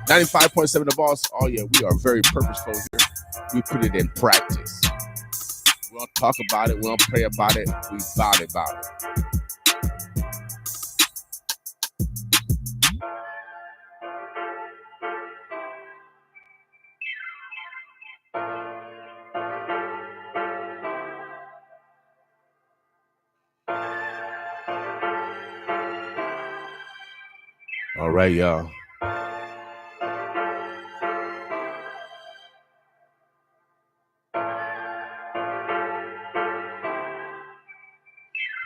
95.7 The Boss. Oh, yeah, we are very purposeful here. We put it in practice. We don't talk about it. We don't pray about it. We about it. All right, y'all.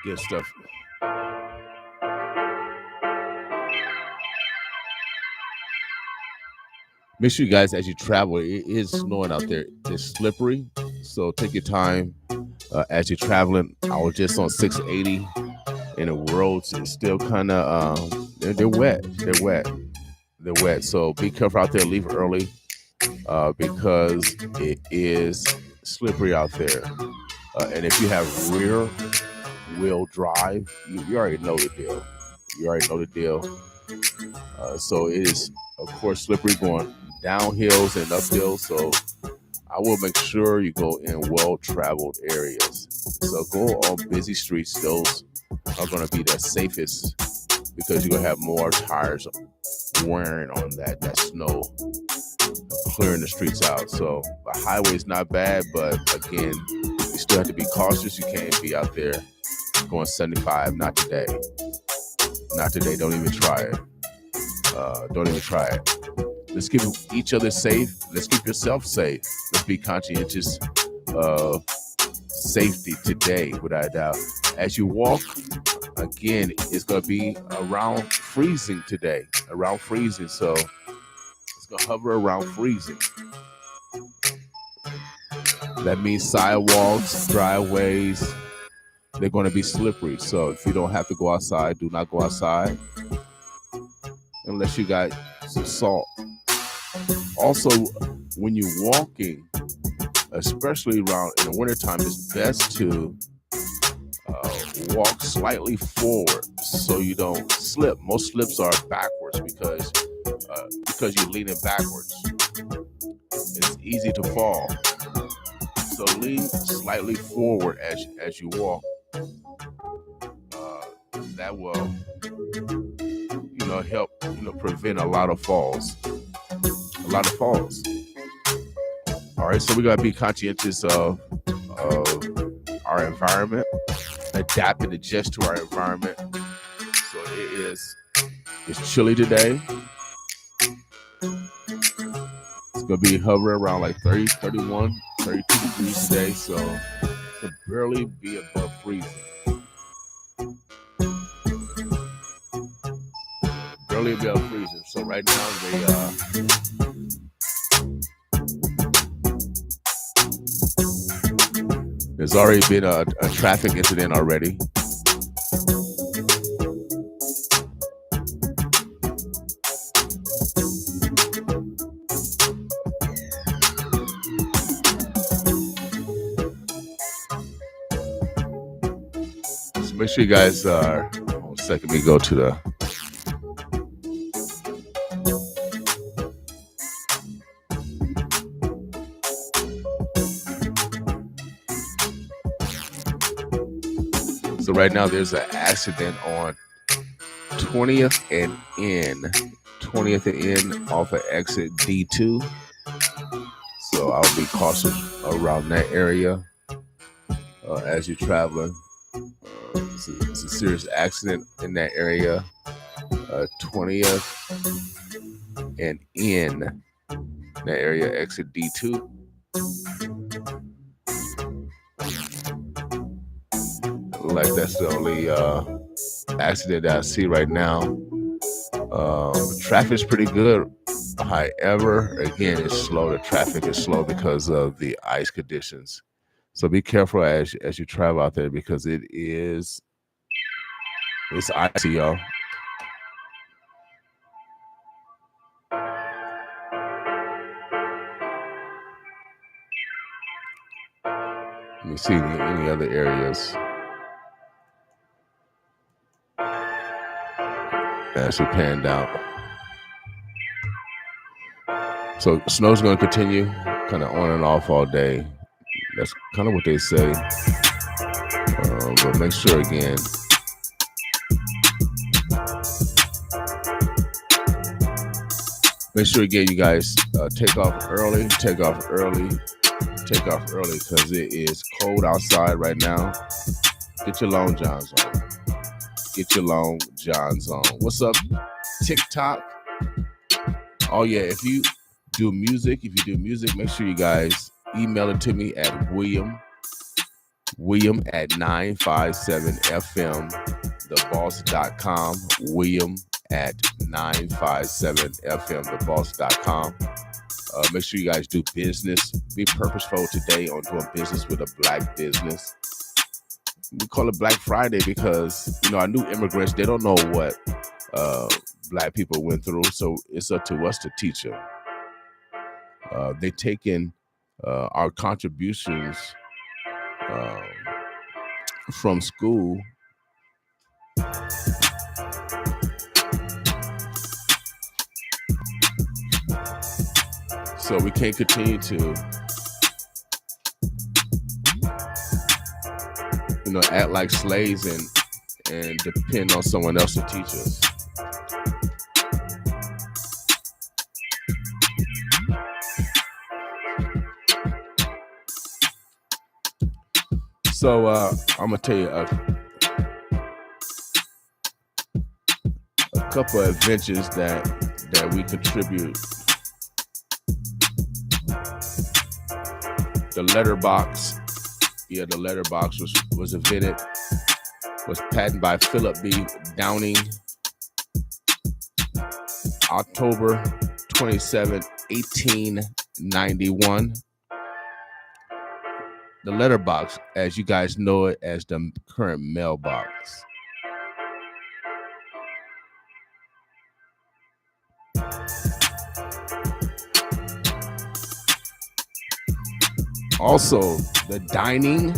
Good stuff. Make sure you guys, as you travel, it is snowing out there. It's slippery, so take your time as you're traveling. I was just on 680, and the roads is still kind of they're wet. They're wet. So be careful out there. Leave early because it is slippery out there. And if you have rear wheel drive, you already know the deal. So it is, of course, slippery going down hills and up hills. So I will make sure you go in well-traveled areas. So go on busy streets. Those are going to be the safest because you're going to have more tires wearing on that snow, clearing the streets out. So the highway's not bad, but again, you still have to be cautious. You can't be out there going 75. Not today. Don't even try it. Let's keep each other safe. Let's keep yourself safe. Let's be conscientious of safety today, without a doubt. As you walk, again, it's going to be around freezing today. So it's going to hover around freezing. That means sidewalks, driveways, they're going to be slippery. So if you don't have to go outside, do not go outside unless you got some salt. Also, when you're walking, especially around in the wintertime, it's best to walk slightly forward so you don't slip. Most slips are backwards because you're leaning backwards. It's easy to fall. So lean slightly forward as you walk. That will, help, prevent a lot of falls. All right, so we gotta be conscientious of our environment, adapt and adjust to our environment. So it's chilly today. It's gonna be hovering around like 30, 31, 32 degrees today, so it can barely be above freezing. Barely above freezing. So right now there's already been a traffic incident already. So make sure you guys one second, we go to the So right now there's an accident on 20th and N off of exit D2. So I'll be cautious around that area as you're traveling. It's a serious accident in that area. 20th and N, that area, exit D2. Like that's the only accident that I see right now. Traffic's pretty good. However, again, it's slow. The traffic is slow because of the ice conditions. So be careful as you travel out there because it's icy, y'all. Let me see any other areas. As we panned out. So snow's going to continue kind of on and off all day. That's kind of what they say. But make sure again, you guys take off early because it is cold outside right now. Get your long johns on. What's up, TikTok? Oh yeah, if you do music, make sure you guys email it to me at William at 957fmtheboss.com. William at 957fmtheboss.com. Make sure you guys do business. Be purposeful today on doing business with a black business. We call it Black Friday because, our new immigrants, they don't know what black people went through. So it's up to us to teach them. They take in our contributions from school. So we can't continue to, act like slaves and depend on someone else to teach us. So I'm gonna tell you a couple of adventures that we contribute. The letterbox. Yeah, the letterbox was patented by Philip B. Downing, October 27, 1891. The letterbox, as you guys know it as the current mailbox. Also, the dining,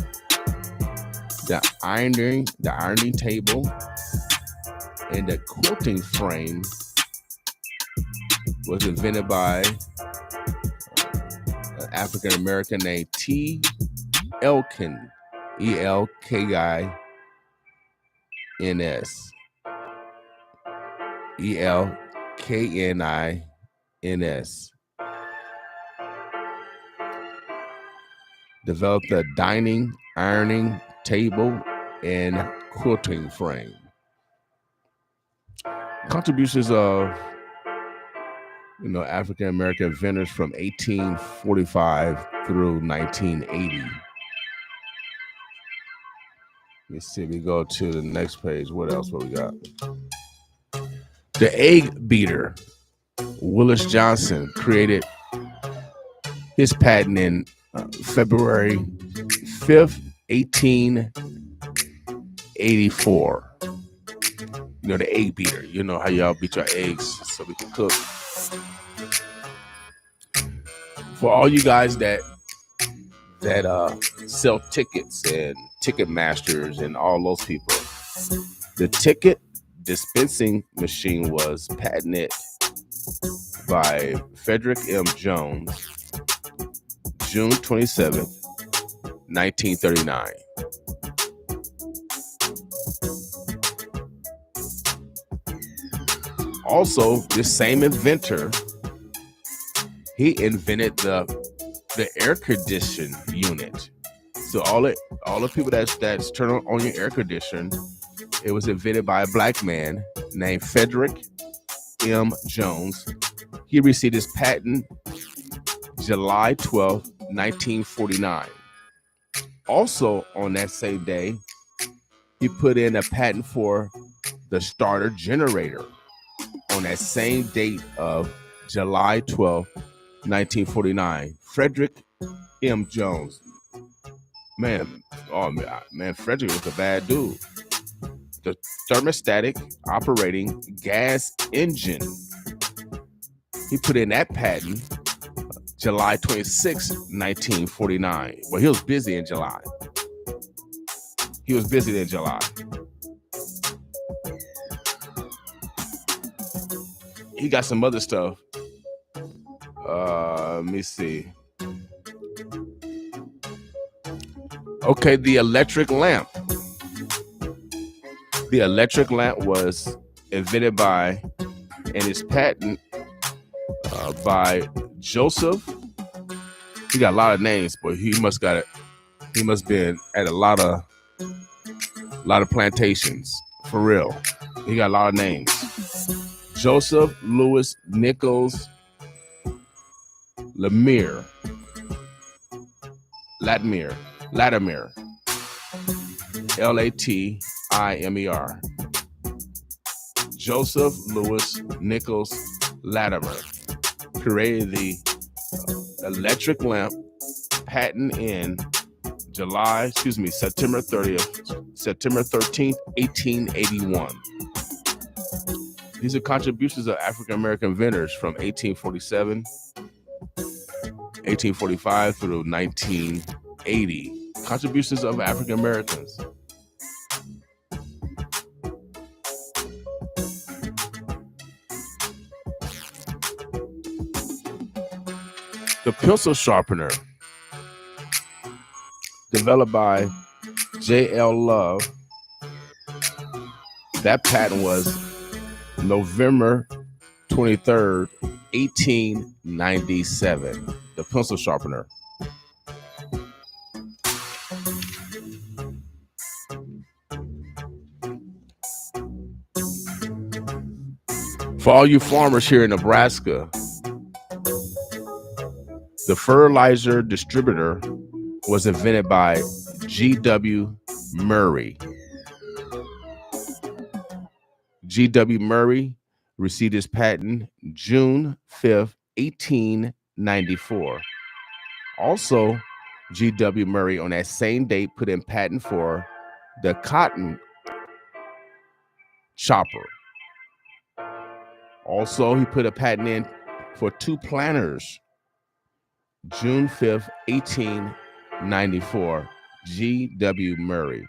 the ironing table, and the quilting frame was invented by an African American named T. Elkin, Elkins, Elkins. Developed the dining, ironing table, and quilting frame. Contributions of, African American inventors from 1845 through 1980. Let's see, we go to the next page. What else? What we got? The egg beater. Willis Johnson created his patent in February 5th, 1884. The egg beater. You know how y'all beat your eggs so we can cook. For all you guys that sell tickets and ticket masters and all those people, the ticket dispensing machine was patented by Frederick M. Jones, June 27th, 1939. Also, this same inventor, he invented the air condition unit. So all the people that's turn on your air conditioner, it was invented by a black man named Frederick M. Jones. He received his patent July 12, 1949. Also on that same day, he put in a patent for the starter generator on that same date of July 12, 1949. Frederick M. Jones. Man, Frederick was a bad dude. The thermostatic operating gas engine. He put in that patent July 26, 1949. Well, he was busy in July. He got some other stuff Let me see. Okay, the electric lamp. The electric lamp was invented by, and is patent by Joseph. He got a lot of names, but he must been at a lot of plantations for real. He got a lot of names. Joseph Louis Nichols Latimer. Latimer. Latimer. Joseph Louis Nichols Latimer created the electric lamp, patent in September 13th, 1881. These are contributions of African American inventors from 1847, 1845 through 1980. Contributions of African Americans. The pencil sharpener, developed by J.L. Love. That patent was November 23rd, 1897. The pencil sharpener. For all you farmers here in Nebraska, the fertilizer distributor was invented by G.W. Murray. G.W. Murray received his patent June 5th, 1894. Also, G.W. Murray on that same date put in patent for the cotton chopper. Also, he put a patent in for two planters. June 5th, 1894, G.W. Murray.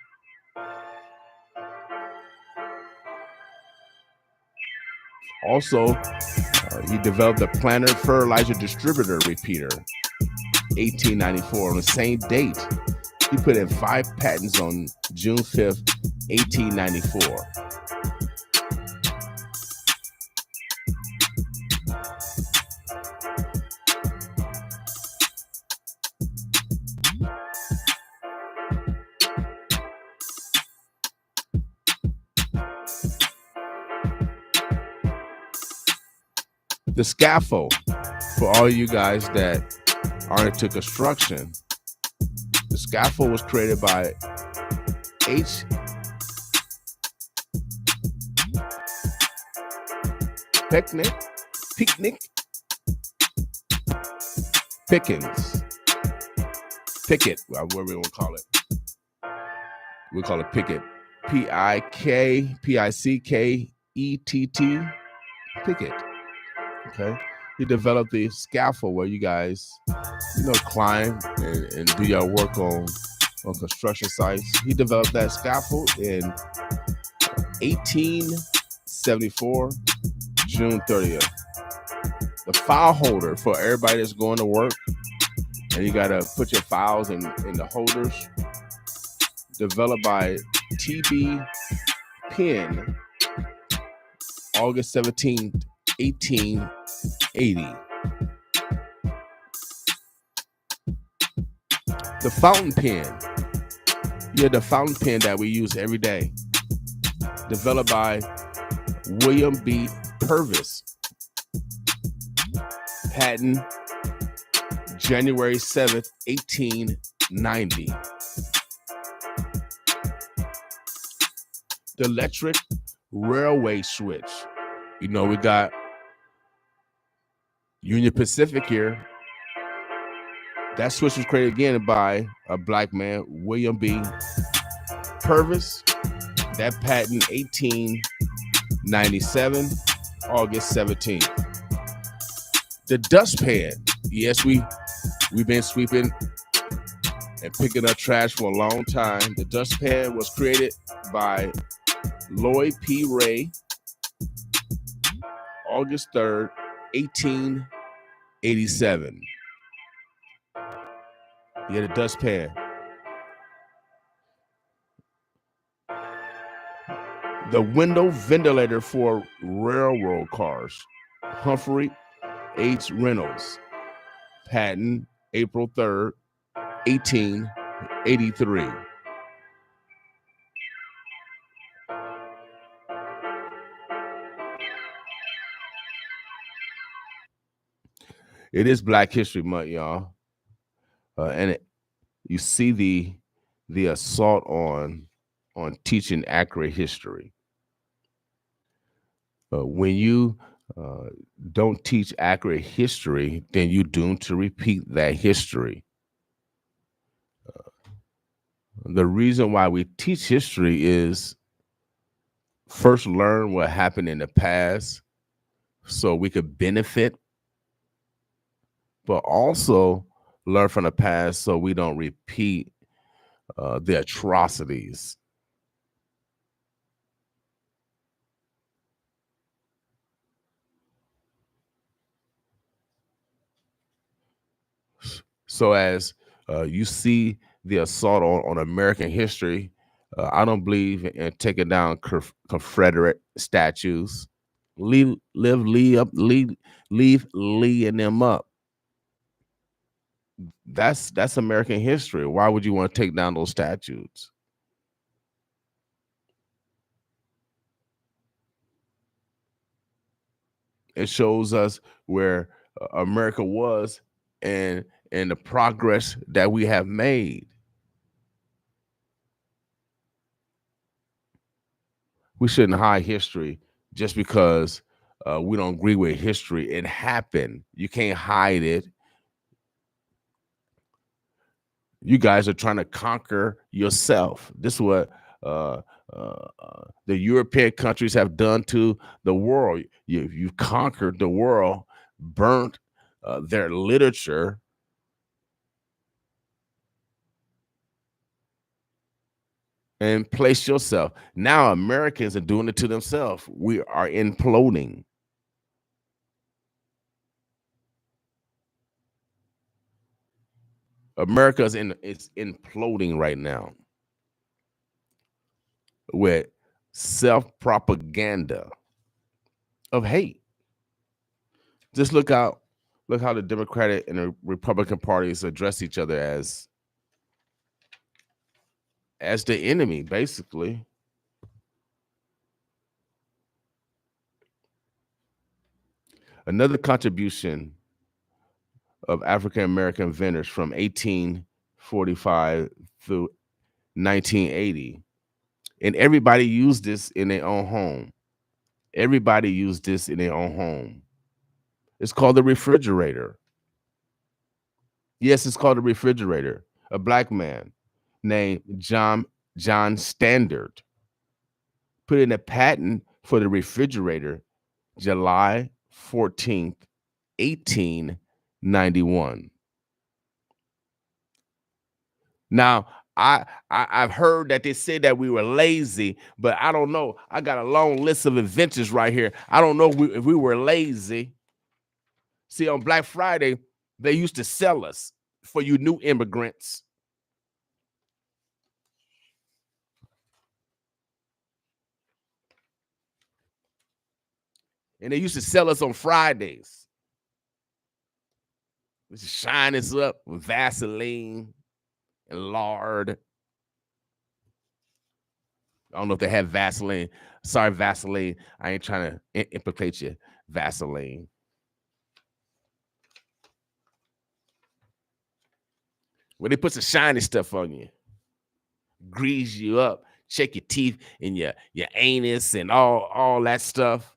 Also, he developed the planter fertilizer distributor repeater, 1894. On the same date, he put in 5 patents on June 5th, 1894. The scaffold, for all you guys that are into construction, the scaffold was created by H. Pickett, whatever we want to call it. We call it Pickett. P-I-C-K-E-T-T. Pickett. Okay. He developed the scaffold where you guys, climb and do your work on construction sites. He developed that scaffold in 1874, June 30th. The file holder for everybody that's going to work, and you got to put your files in the holders, developed by T.B. Penn, August 17th, 1880. The fountain pen. Yeah, the fountain pen that we use every day. Developed by William B. Purvis. Patent January 7th, 1890. The electric railway switch. We got Union Pacific here. That switch was created again by a black man, William B. Purvis. That patent 1897, August 17th. The dustpan. Yes, we've been sweeping and picking up trash for a long time. The dustpan was created by Lloyd P. Ray, August 3rd, 87. You had a dustpan. The window ventilator for railroad cars. Humphrey H. Reynolds. Patent April 3rd, 1883. It is Black History Month, y'all. And you see the assault on teaching accurate history. When you don't teach accurate history, then you're doomed to repeat that history. The reason why we teach history is first learn what happened in the past so we could benefit, but also learn from the past so we don't repeat the atrocities. So as you see the assault on American history, I don't believe in taking down Confederate statues. Leave Lee and them up. That's American history. Why would you want to take down those statues? It shows us where America was and the progress that we have made. We shouldn't hide history just because we don't agree with history. It happened. You can't hide it. You guys are trying to conquer yourself. This is what the European countries have done to the world. You've conquered the world, burnt their literature, and placed yourself. Now Americans are doing it to themselves. We are imploding. America's it's imploding right now with self-propaganda of hate. Just look how the Democratic and the Republican parties address each other as the enemy, basically. Another contribution of African American inventors from 1845 through 1980. And everybody used this in their own home. Everybody used this in their own home. It's called the refrigerator. Yes, it's called a refrigerator. A black man named John Standard put in a patent for the refrigerator July 14th, 1891. Now, I've heard that they said that we were lazy, but I don't know. I got a long list of inventions right here. I don't know if we were lazy. See, on Black Friday, they used to sell us for you new immigrants. And they used to sell us on Fridays. Let's shine us up with Vaseline and lard. I don't know if they have Vaseline. Sorry, Vaseline. I ain't trying to implicate you. Vaseline. Where they put some shiny stuff on you, grease you up, check your teeth and your anus and all that stuff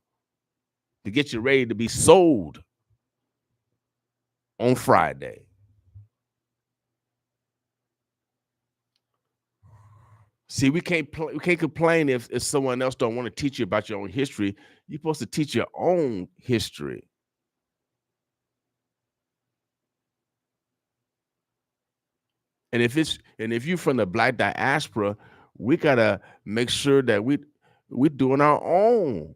to get you ready to be sold on Friday. See, we can't complain if someone else don't want to teach you about your own history. You're supposed to teach your own history. And if you're from the Black diaspora, we gotta make sure that we're doing our own.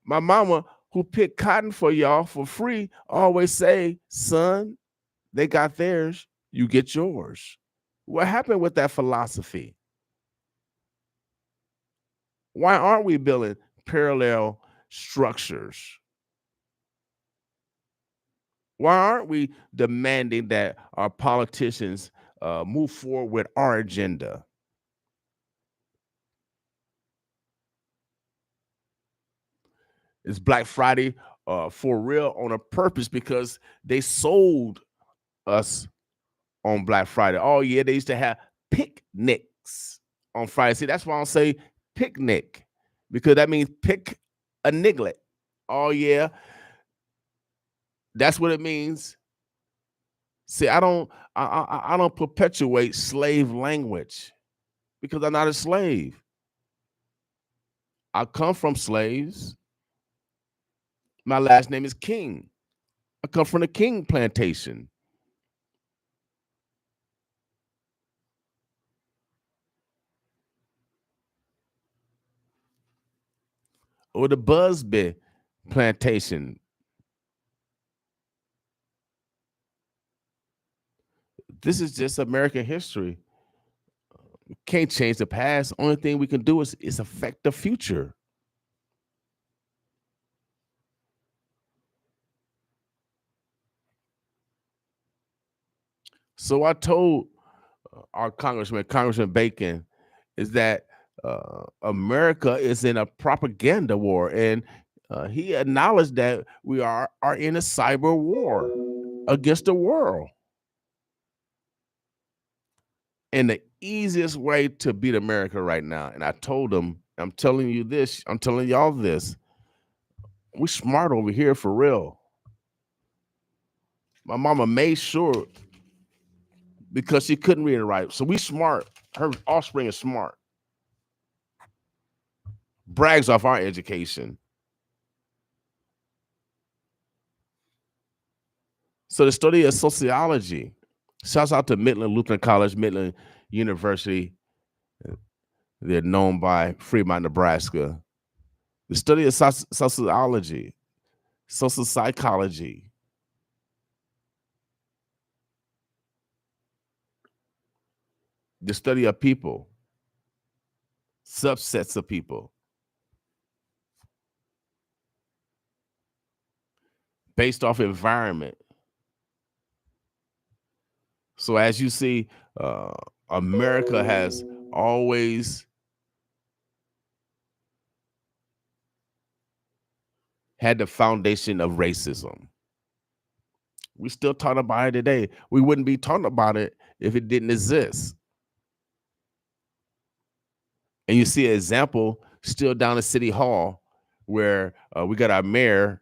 My mama, who pick cotton for y'all for free always say, son, they got theirs, you get yours. What happened with that philosophy? Why aren't we building parallel structures? Why aren't we demanding that our politicians move forward with our agenda? It's Black Friday for real on a purpose because they sold us on Black Friday. Oh, yeah, they used to have picnics on Friday. See, that's why I don't say picnic, because that means pick a niglet. Oh, yeah, that's what it means. See, I don't perpetuate slave language because I'm not a slave. I come from slaves. My last name is King. I come from the King plantation. Or the Busby plantation. This is just American history. We can't change the past. Only thing we can do is affect the future. So I told our Congressman Bacon, is that America is in a propaganda war, and he acknowledged that we are in a cyber war against the world. And the easiest way to beat America right now, and I told him, I'm telling you this, I'm telling y'all this, we smart over here for real. My mama made sure because she couldn't read and write. So we smart. Her offspring is smart. Brags off our education. So the study of sociology. Shouts out to Midland Lutheran College, Midland University. They're known by Fremont, Nebraska. The study of sociology, social psychology. The study of people, subsets of people, based off environment. So as you see, America has always had the foundation of racism. We still talk about it today. We wouldn't be talking about it if it didn't exist. And you see an example still down at City Hall where we got our mayor,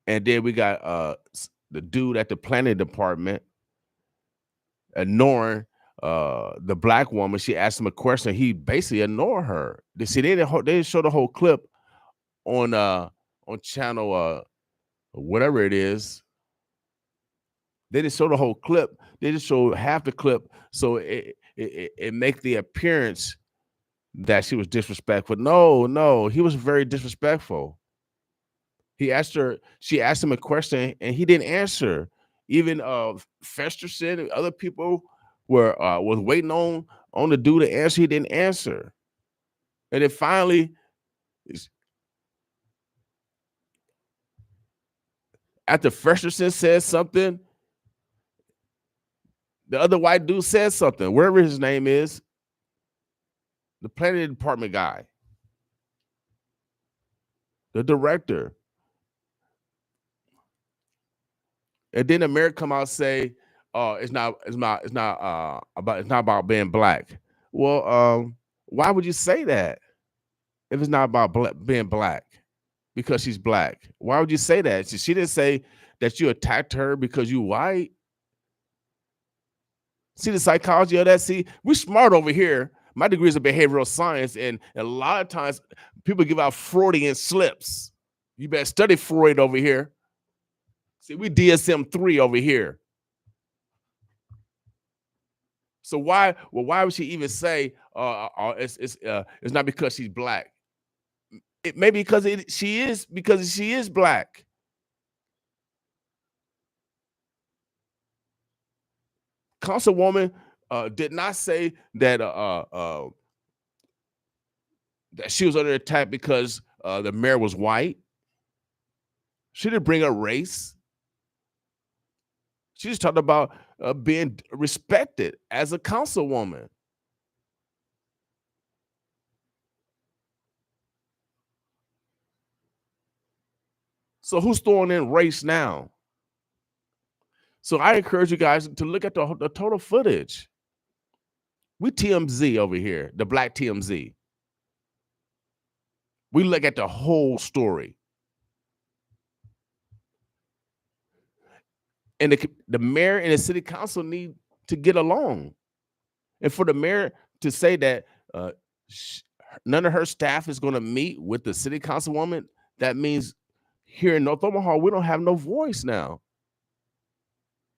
and then we got the dude at the planning department ignoring the black woman. She asked him a question. He basically ignored her. They didn't show the whole clip on channel whatever it is. They didn't show the whole clip. They just showed half the clip, so it make the appearance that she was disrespectful. No, he was very disrespectful. She asked him a question, and he didn't answer. Even Festerson and other people was waiting on the dude to answer. He didn't answer, and then finally, after Festerson said something, the other white dude said something, wherever his name is, the planning department guy, the director. And then the mayor come out and say, it's not about being black. Well, why would you say that if it's not about being black? Because she's black. Why would you say that? She didn't say that you attacked her because you white. See the psychology of that? See, we're smart over here. My degree is in behavioral science, and a lot of times people give out Freudian slips. You better study Freud over here. See, we DSM-3 over here. So why would she even say it's not because she's black? It maybe because she is black. Councilwoman did not say that she was under attack because the mayor was white. She didn't bring up race. She just talked about being respected as a councilwoman. So who's throwing in race now? So I encourage you guys to look at the total footage. We TMZ over here, the Black TMZ. We look at the whole story. And the mayor and the city council need to get along. And for the mayor to say that none of her staff is going to meet with the city councilwoman, that means here in North Omaha, we don't have no voice now.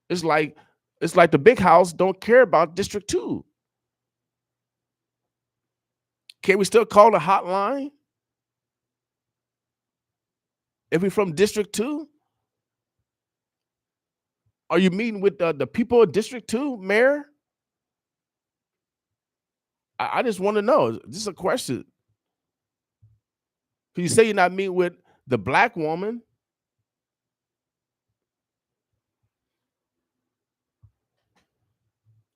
It's like the big house don't care about District 2. Can we still call the hotline if we're from District 2? Are you meeting with the people of District 2, Mayor? I just want to know. This is a question. Can you say you're not meeting with the black woman?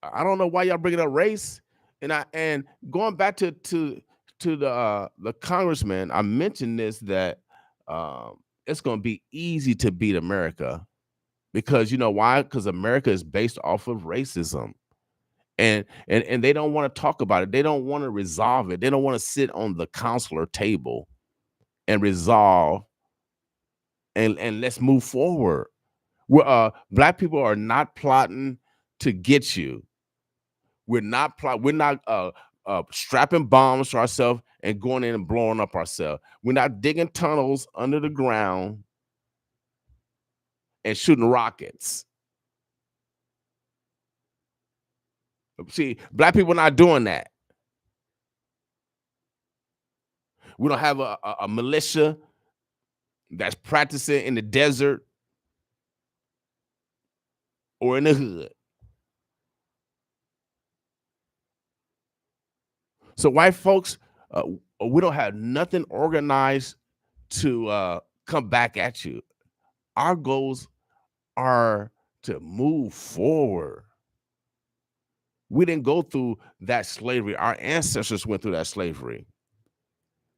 I don't know why y'all bringing up race. And going back to the congressman, I mentioned this that it's going to be easy to beat America because you know why? Because America is based off of racism. And they don't want to talk about it. They don't want to resolve it. They don't want to sit on the counselor table and resolve and let's move forward. Black people are not plotting to get you. We're not strapping bombs to ourselves and going in and blowing up ourselves. We're not digging tunnels under the ground and shooting rockets. See, black people are not doing that. We don't have a militia that's practicing in the desert or in the hood. So white folks, we don't have nothing organized to come back at you. Our goals are to move forward. We didn't go through that slavery. Our ancestors went through that slavery.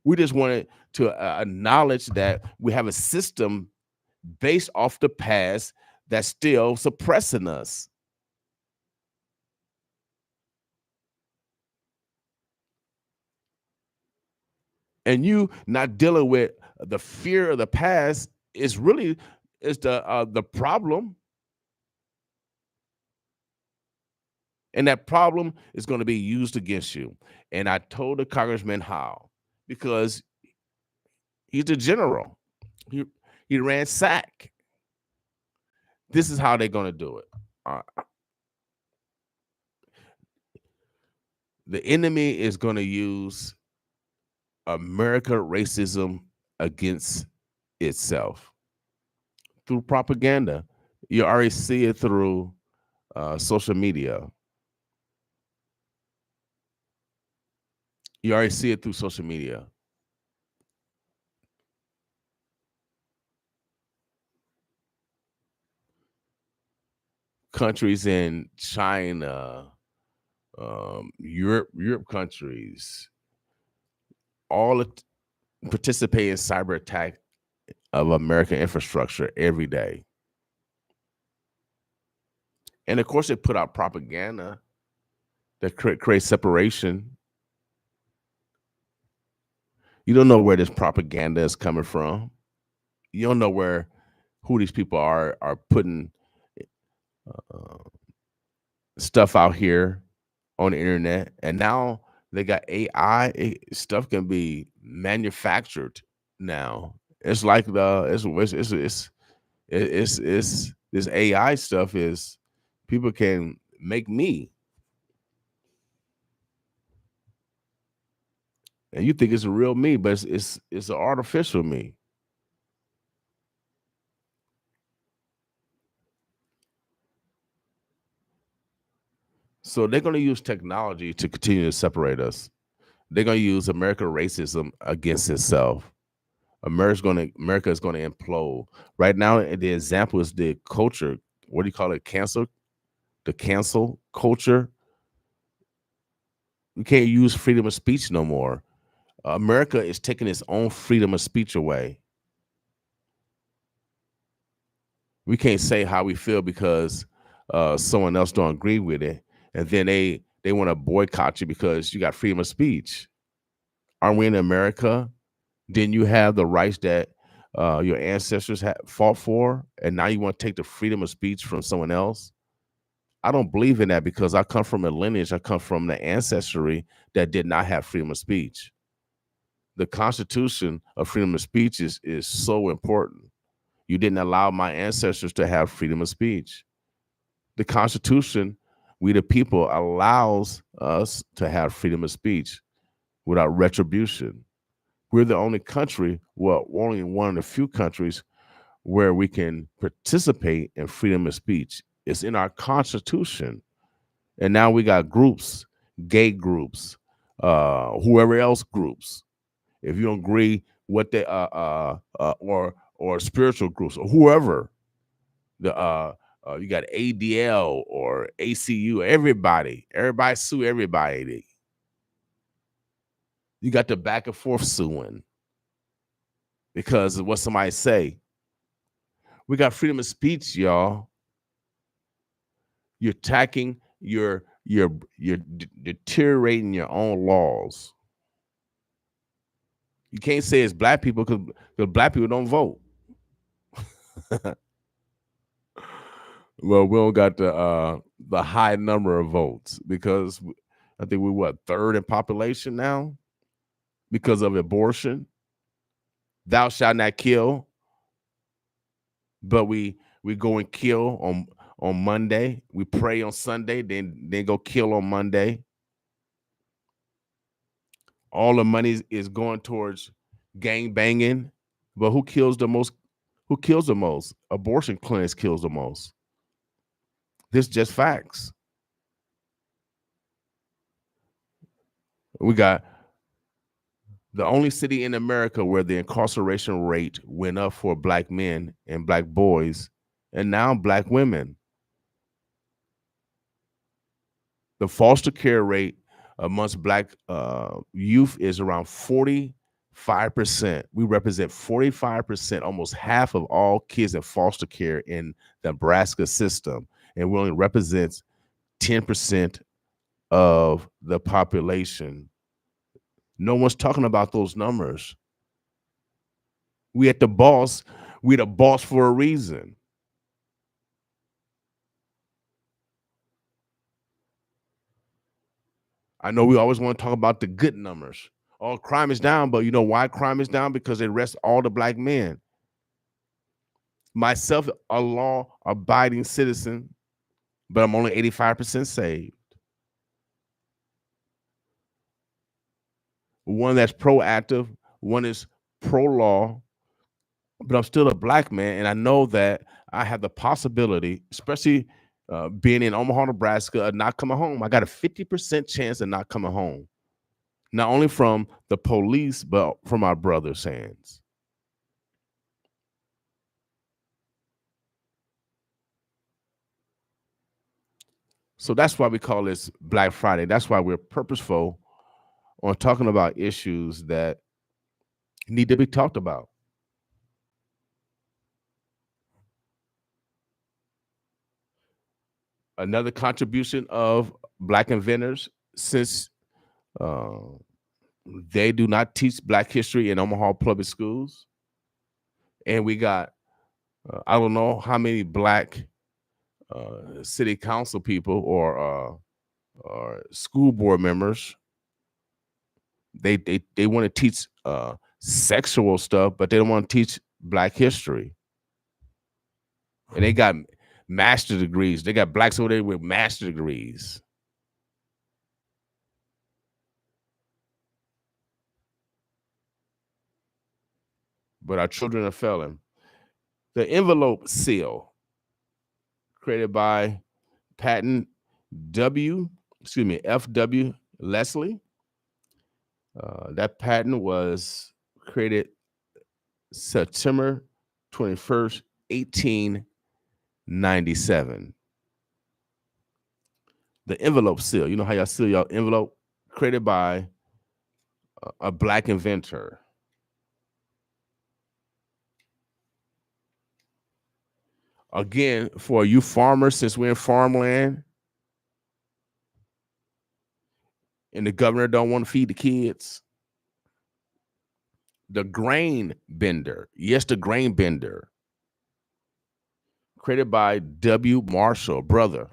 We just wanted to acknowledge that we have a system based off the past that's still suppressing us. And you not dealing with the fear of the past is the problem. And that problem is going to be used against you. And I told the congressman how, because he's a general. He ran SAC. This is how they're going to do it. The enemy is going to use America racism against itself through propaganda. You already see it through social media. You already see it through social media. Countries in China, Europe countries, all participate in cyber attack of American infrastructure every day. And of course, they put out propaganda that creates separation. You don't know where this propaganda is coming from. You don't know who these people are putting stuff out here on the internet. And now they got AI. Stuff can be manufactured now. It's like this AI stuff is people can make me. And you think it's a real me, but it's an artificial me. So they're going to use technology to continue to separate us. They're going to use American racism against itself. America is going to implode. Right now, the example is the culture. What do you call it? Cancel the cancel culture. We can't use freedom of speech no more. America is taking its own freedom of speech away. We can't say how we feel because someone else don't agree with it, and then they want to boycott you because you got freedom of speech. Aren't we in America? Didn't you have the rights that your ancestors fought for, and now you want to take the freedom of speech from someone else? I don't believe in that because I come from a lineage. I come from the ancestry that did not have freedom of speech. The Constitution of freedom of speech is so important. You didn't allow my ancestors to have freedom of speech. The Constitution, we the people, allows us to have freedom of speech without retribution. We're the only country, well, only one of the few countries where we can participate in freedom of speech. It's in our Constitution. And now we got groups, gay groups, whoever else groups. If you don't agree what they or spiritual groups or whoever, the you got ADL or ACU, everybody sue everybody. You got the back and forth suing because of what somebody say. We got freedom of speech, y'all. You're attacking you're deteriorating your own laws. You can't say it's black people because black people don't vote. Well, we don't got the high number of votes because I think we're third in population now because of abortion. Thou shalt not kill, but we go and kill on Monday. We pray on Sunday, then go kill on Monday. All the money is going towards gang banging, but who kills the most? Who kills the most? Abortion clinics kills the most. This is just facts. We got the only city in America where the incarceration rate went up for black men and black boys, and now black women. The foster care rate amongst black youth is around 45%. We represent 45%, almost half of all kids in foster care in the Nebraska system, and we only represent 10% of the population. No one's talking about those numbers. We at the boss. We the boss for a reason. I know we always want to talk about the good numbers. Oh, crime is down, but you know why crime is down? Because they arrest all the black men. Myself, a law-abiding citizen, but I'm only 85% saved. One that's proactive, one is pro-law, but I'm still a black man, and I know that I have the possibility, especially being in Omaha, Nebraska, of not coming home. I got a 50% chance of not coming home, not only from the police, but from my brother's hands. So that's why we call this Black Friday. That's why we're purposeful on talking about issues that need to be talked about. Another contribution of black inventors, since uh, they do not teach black history in Omaha public schools, and we got I don't know how many black city council people or school board members. They want to teach sexual stuff, but they don't want to teach black history. And they got master degrees. They got blacks over there with master degrees. but our children are failing. The envelope seal, created by Patent F.W. Leslie. That patent was created September 21st, 1897. The envelope seal, you know how y'all seal your envelope? Created by a black inventor. Again, for you farmers, since we're in farmland and the governor don't want to feed the kids, the grain bender. Yes, the grain bender. Created by W. Marshall, brother.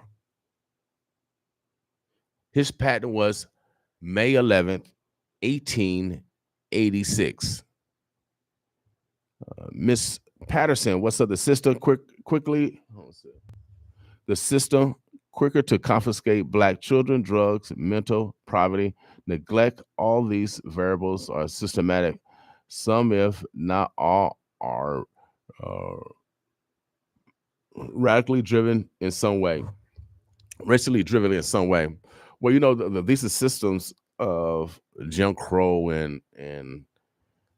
His patent was May 11th, 1886. Miss Patterson, what's up? The system quickly. The system quicker to confiscate black children, drugs, mental poverty, neglect. All these variables are systematic. Some, if not all, are radically driven in some way. Racially driven in some way. Well, you know, these are systems of Jim Crow and in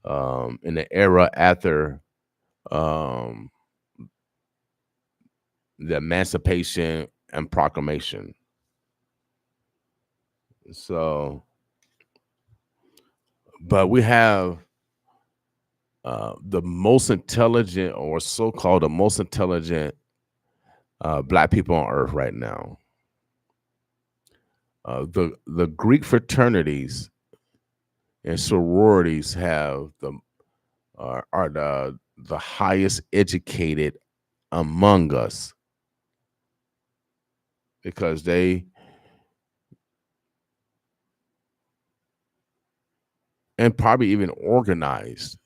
the era after the Emancipation and Proclamation. So, but we have the most intelligent, or so-called the most intelligent black people on earth right now. The Greek fraternities and sororities have are the highest educated among us, because they and probably even organized.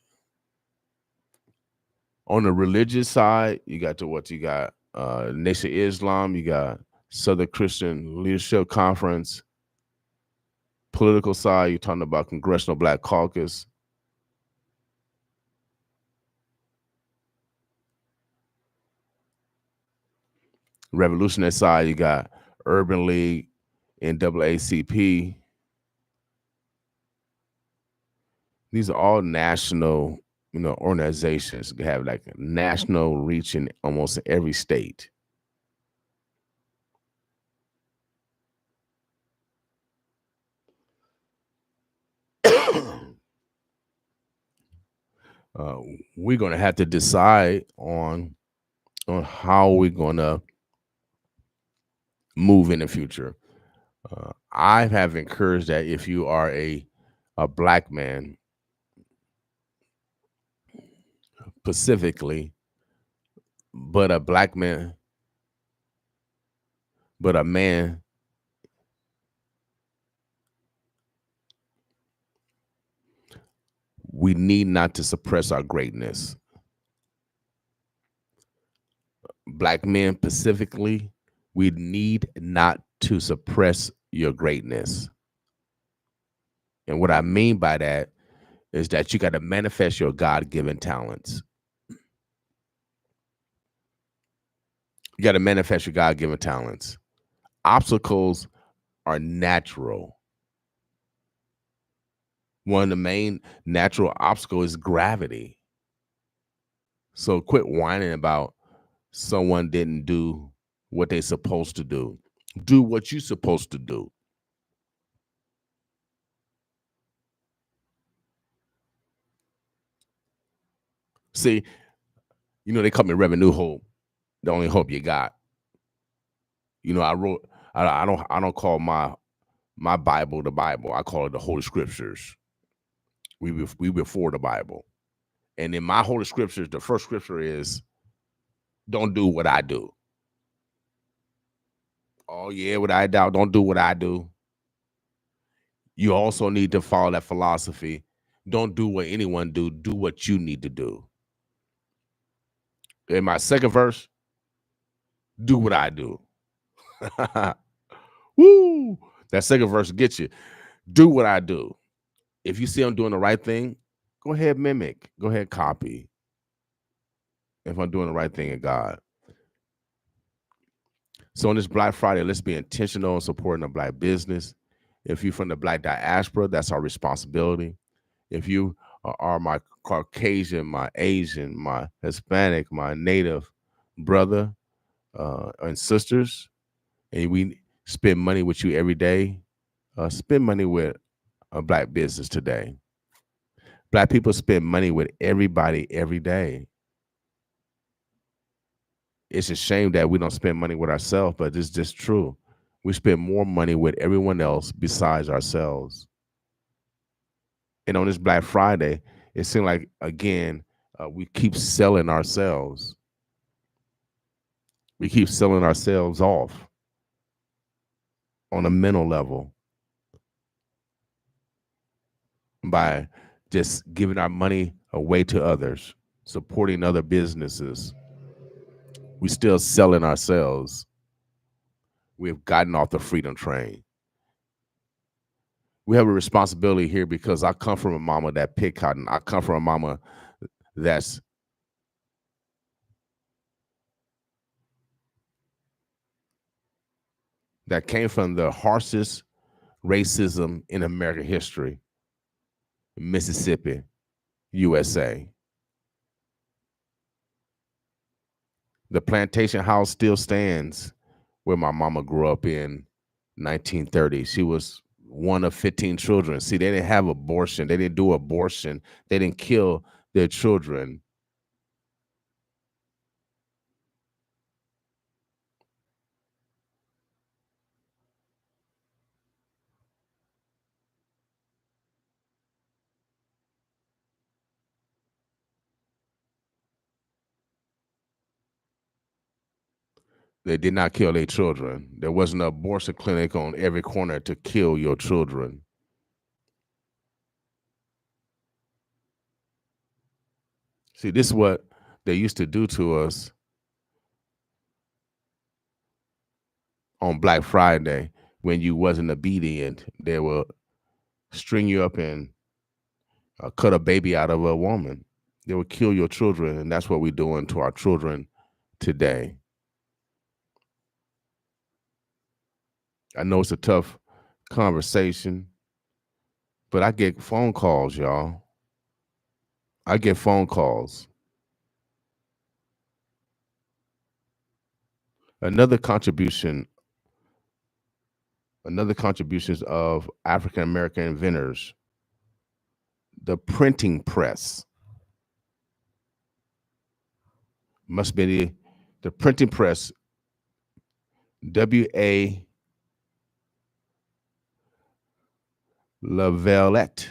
On the religious side, you got Nation of Islam, you got Southern Christian Leadership Conference. Political side, you're talking about Congressional Black Caucus. Revolutionary side, you got Urban League, NAACP. These are all national, organizations. You have like national reach in almost every state. We're going to have to decide on how we're going to move in the future. I have encouraged that if you are a black man, specifically, but a man, we need not to suppress our greatness. Black men specifically, we need not to suppress your greatness. And what I mean by that is that you got to manifest your God-given talents. You got to manifest your God-given talents. Obstacles are natural. One of the main natural obstacles is gravity. So quit whining about someone didn't do what they're supposed to do. Do what you're supposed to do. See, they call me Reverend New Hope, the only hope you got. I don't call my Bible the Bible. I call it the Holy Scriptures. We before the Bible. And in my Holy Scriptures, the first scripture is, don't do what I do. Oh yeah, what I doubt, don't do what I do. You also need to follow that philosophy. Don't do what anyone do. Do what you need to do. In my second verse, do what I do. Woo! That second verse gets you. Do what I do. If you see I'm doing the right thing, go ahead, mimic. Go ahead, copy. If I'm doing the right thing in God. So on this Black Friday, let's be intentional in supporting a Black business. If you're from the Black diaspora, that's our responsibility. If you are my Caucasian, my Asian, my Hispanic, my Native brother and sisters, and we spend money with you every day, spend money with a Black business today. Black people spend money with everybody every day. It's a shame that we don't spend money with ourselves, but it's just true. We spend more money with everyone else besides ourselves. And on this Black Friday, it seemed like, again, we keep selling ourselves. We keep selling ourselves off on a mental level by just giving our money away to others, supporting other businesses. We still selling ourselves. We have gotten off the freedom train. We have a responsibility here because I come from a mama that picked cotton. I come from a mama that came from the harshest racism in American history, Mississippi, USA. The plantation house still stands where my mama grew up in 1930. She was one of 15 children. See, they didn't have abortion. They didn't do abortion. They didn't kill their children. They did not kill their children. There wasn't an abortion clinic on every corner to kill your children. See, this is what they used to do to us on Black Friday when you wasn't obedient. They will string you up and cut a baby out of a woman. They will kill your children, and that's what we're doing to our children today. I know it's a tough conversation, but I get phone calls, y'all. I get phone calls. Another contributions of African American inventors, the printing press. Must be the printing press, W.A. Lavalette.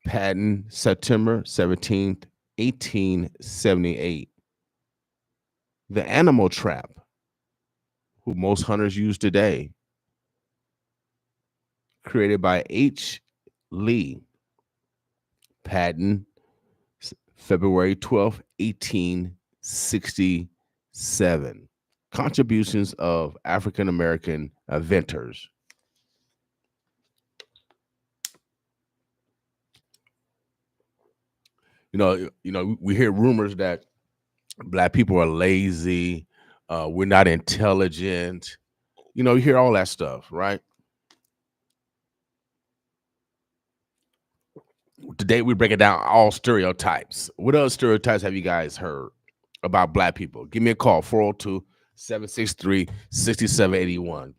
Patent September 17th, 1878. The animal trap, who most hunters use today, created by H. Lee. Patent February 12th, 1867. Contributions of African American inventors. You know, we hear rumors that Black people are lazy, we're not intelligent. You know, you hear all that stuff, right? Today we're breaking down all stereotypes. What other stereotypes have you guys heard about Black people? Give me a call, 402-763-6781.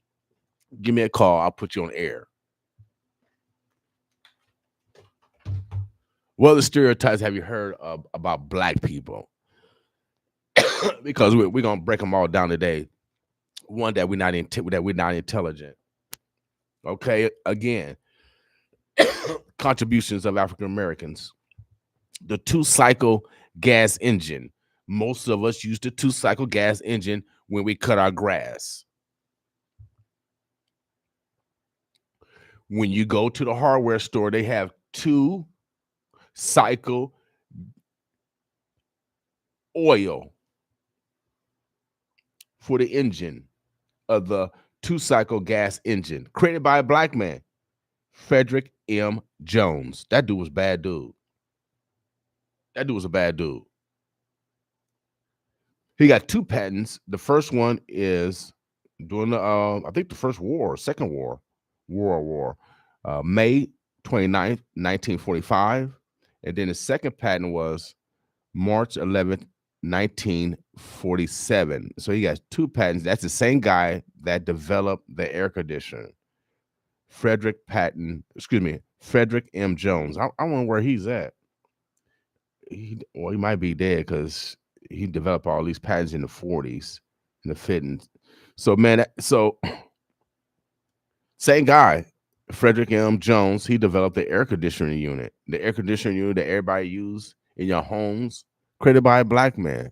Give me a call. I'll put you on air. What other stereotypes have you heard about Black people? Because we're gonna break them all down today. One, that we're not intelligent. Okay, again, contributions of African Americans. The two-cycle gas engine. Most of us use the two-cycle gas engine when we cut our grass. When you go to the hardware store, they have two-cycle oil for the engine of the two-cycle gas engine, created by a Black man, Frederick M. Jones. That dude was bad dude. That dude was a bad dude. He got 2 patents. The first one is during the I think the first war, second war, May 29th, 1945. And then the second patent was March 11th, 1947. So he got 2 patents. That's the same guy that developed the air conditioner. Frederick M. Jones. I wonder where he's at. He might be dead because he developed all these patents in the 40s in the fitting. So man, same guy, Frederick M. Jones, he developed the air conditioning unit. The air conditioning unit that everybody use in your homes, created by a black man.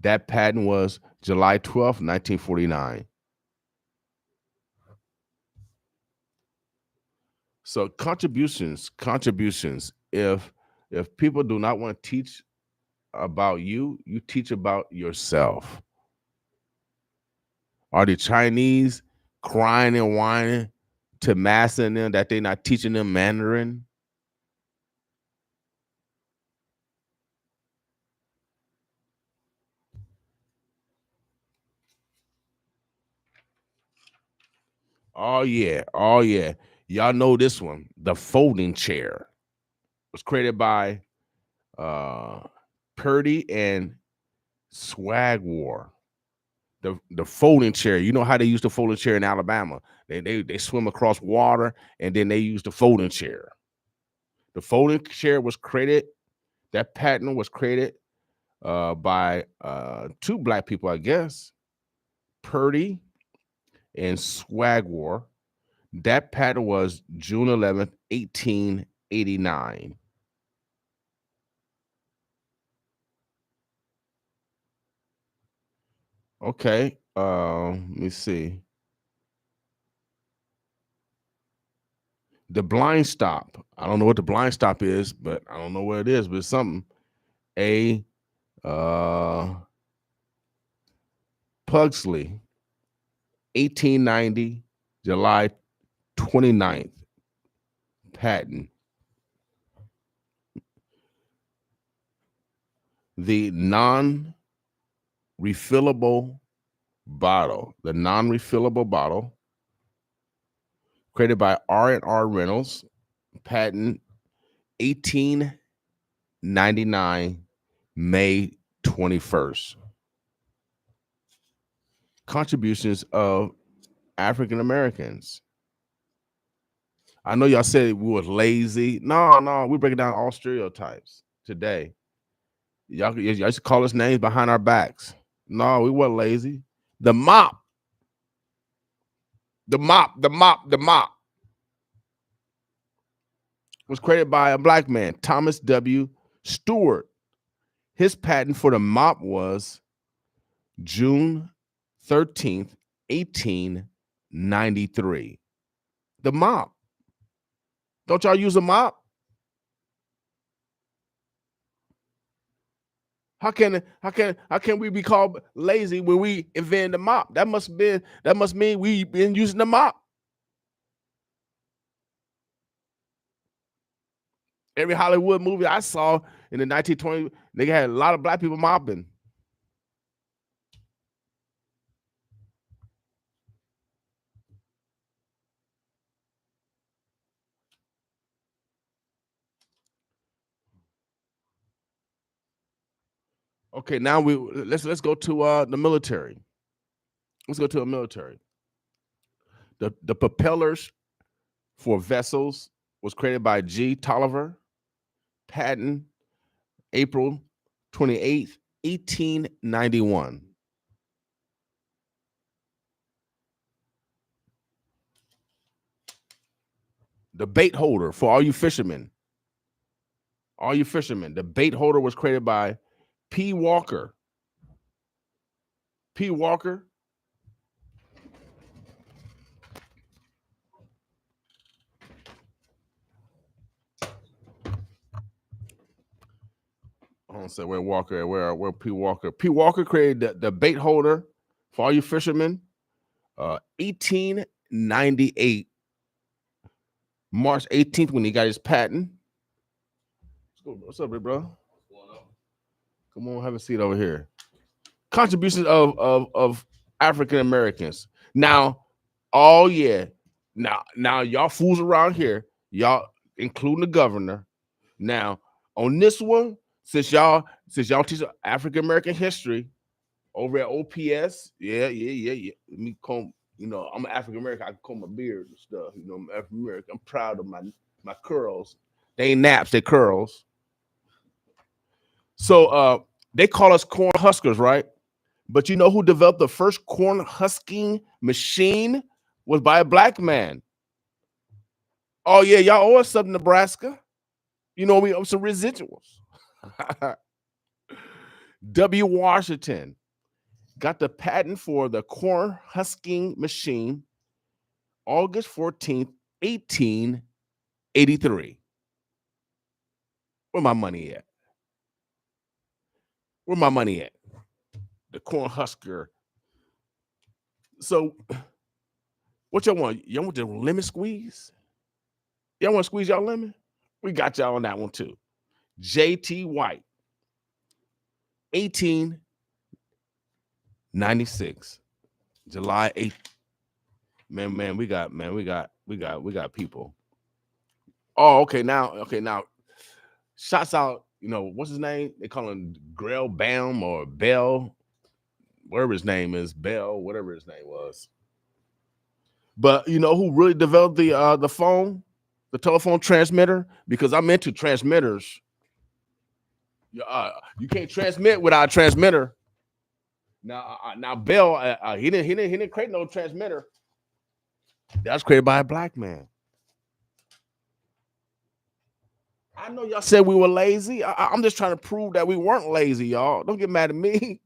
That patent was July 12th, 1949. So contributions. If people do not want to teach about you, you teach about yourself. Are the Chinese crying and whining to master them that they're not teaching them Mandarin? Oh yeah. Y'all know this one. The folding chair was created by Purdy and Swagwar. The folding chair. You know how they use the folding chair in Alabama? They swim across water and then they use the folding chair. The folding chair was created. That patent was created by 2 black people, I guess, Purdy and Swagwar. That patent was June 11th, 1889. Okay, let me see. The blind stop. I don't know what the blind stop is, but I don't know where it is, but it's something. A Pugsley, 1890, July 29th, patent. The non-refillable bottle, created by R&R Reynolds, patent 1899, May 21st. Contributions of African Americans. I know y'all said we were lazy. No, we're breaking down all stereotypes today. Y'all used to call us names behind our backs. No, we weren't lazy. The mop was created by a black man, Thomas W. Stewart. His patent for the mop was June 13th, 1893. The mop. Don't y'all use a mop? How can we be called lazy when we invented the mop? That must mean we been using the mop. Every Hollywood movie I saw in the 1920s, they had a lot of black people mopping. Okay, now let's go to the military. Let's go to the military. The propellers for vessels was created by G. Tolliver. Patent April 28th, 1891. The bait holder for all you fishermen. The bait holder was created by P. Walker. P. Walker. I don't say where Walker, where P. Walker. P. Walker created the bait holder for all you fishermen. 1898, March 18th, when he got his patent. What's up, big bro? Come on, have a seat over here. Contributions of African Americans. Now, oh yeah, now y'all fools around here, y'all including the governor. Now on this one, since y'all teach African American history over at OPS, yeah. Let me comb. You know, I'm African American. I can comb my beard and stuff. You know, I'm African American. I'm proud of my curls. They ain't naps, they curls. So they call us corn huskers, right? But you know who developed the first corn husking machine was by a black man. Oh yeah, y'all owe us something, Nebraska. You know, we owe some residuals. W. Washington got the patent for the corn husking machine August 14th, 1883. Where my money at? Where my money at? The corn husker. So what y'all want? Y'all want the lemon squeeze? Y'all want to squeeze y'all lemon? We got y'all on that one too. J.T. White, 1896, July 8th. Man, we got people. Oh, okay, now. Shots out, you know, what's his name? They call him Grell Bam or Bell, whatever his name is, Bell, whatever his name was. But you know who really developed the phone, the telephone transmitter? Because I'm into transmitters. You can't transmit without a transmitter. Now Bell, he didn't create no transmitter. That was created by a black man. I know y'all said we were lazy. I'm just trying to prove that we weren't lazy, y'all. Don't get mad at me.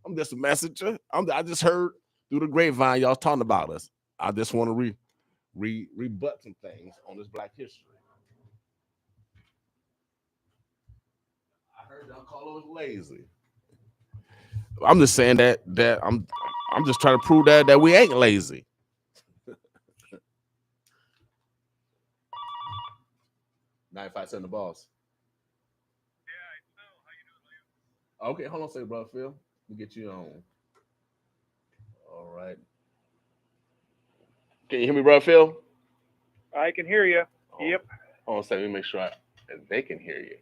I'm just a messenger. I just heard through the grapevine y'all talking about us. I just want to rebut some things on this Black history. I heard y'all call us lazy. I'm just saying that I'm just trying to prove that we ain't lazy. 95 the boss. Yeah, how you doing, Liam? Okay, hold on a second, brother Phil. We'll get you on. All right. Can you hear me, brother Phil? I can hear you. Oh, yep. Hold on a second. Let me make sure they can hear you.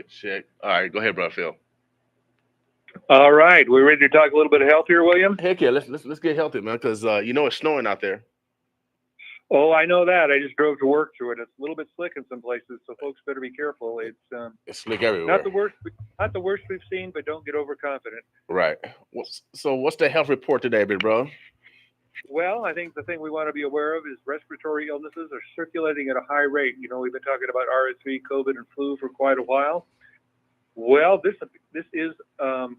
Check. All right, go ahead, brother Phil. All right, we ready to talk a little bit of health here, William? Heck yeah, let's get healthy, man, because you know it's snowing out there. Oh, I know that. I just drove to work through it. It's a little bit slick in some places, so folks better be careful. It's slick everywhere. Not the worst we've seen, but don't get overconfident. Right. So what's the health report today, big bro? Well, I think the thing we want to be aware of is respiratory illnesses are circulating at a high rate. You know, we've been talking about RSV, COVID, and flu for quite a while. Well, this is of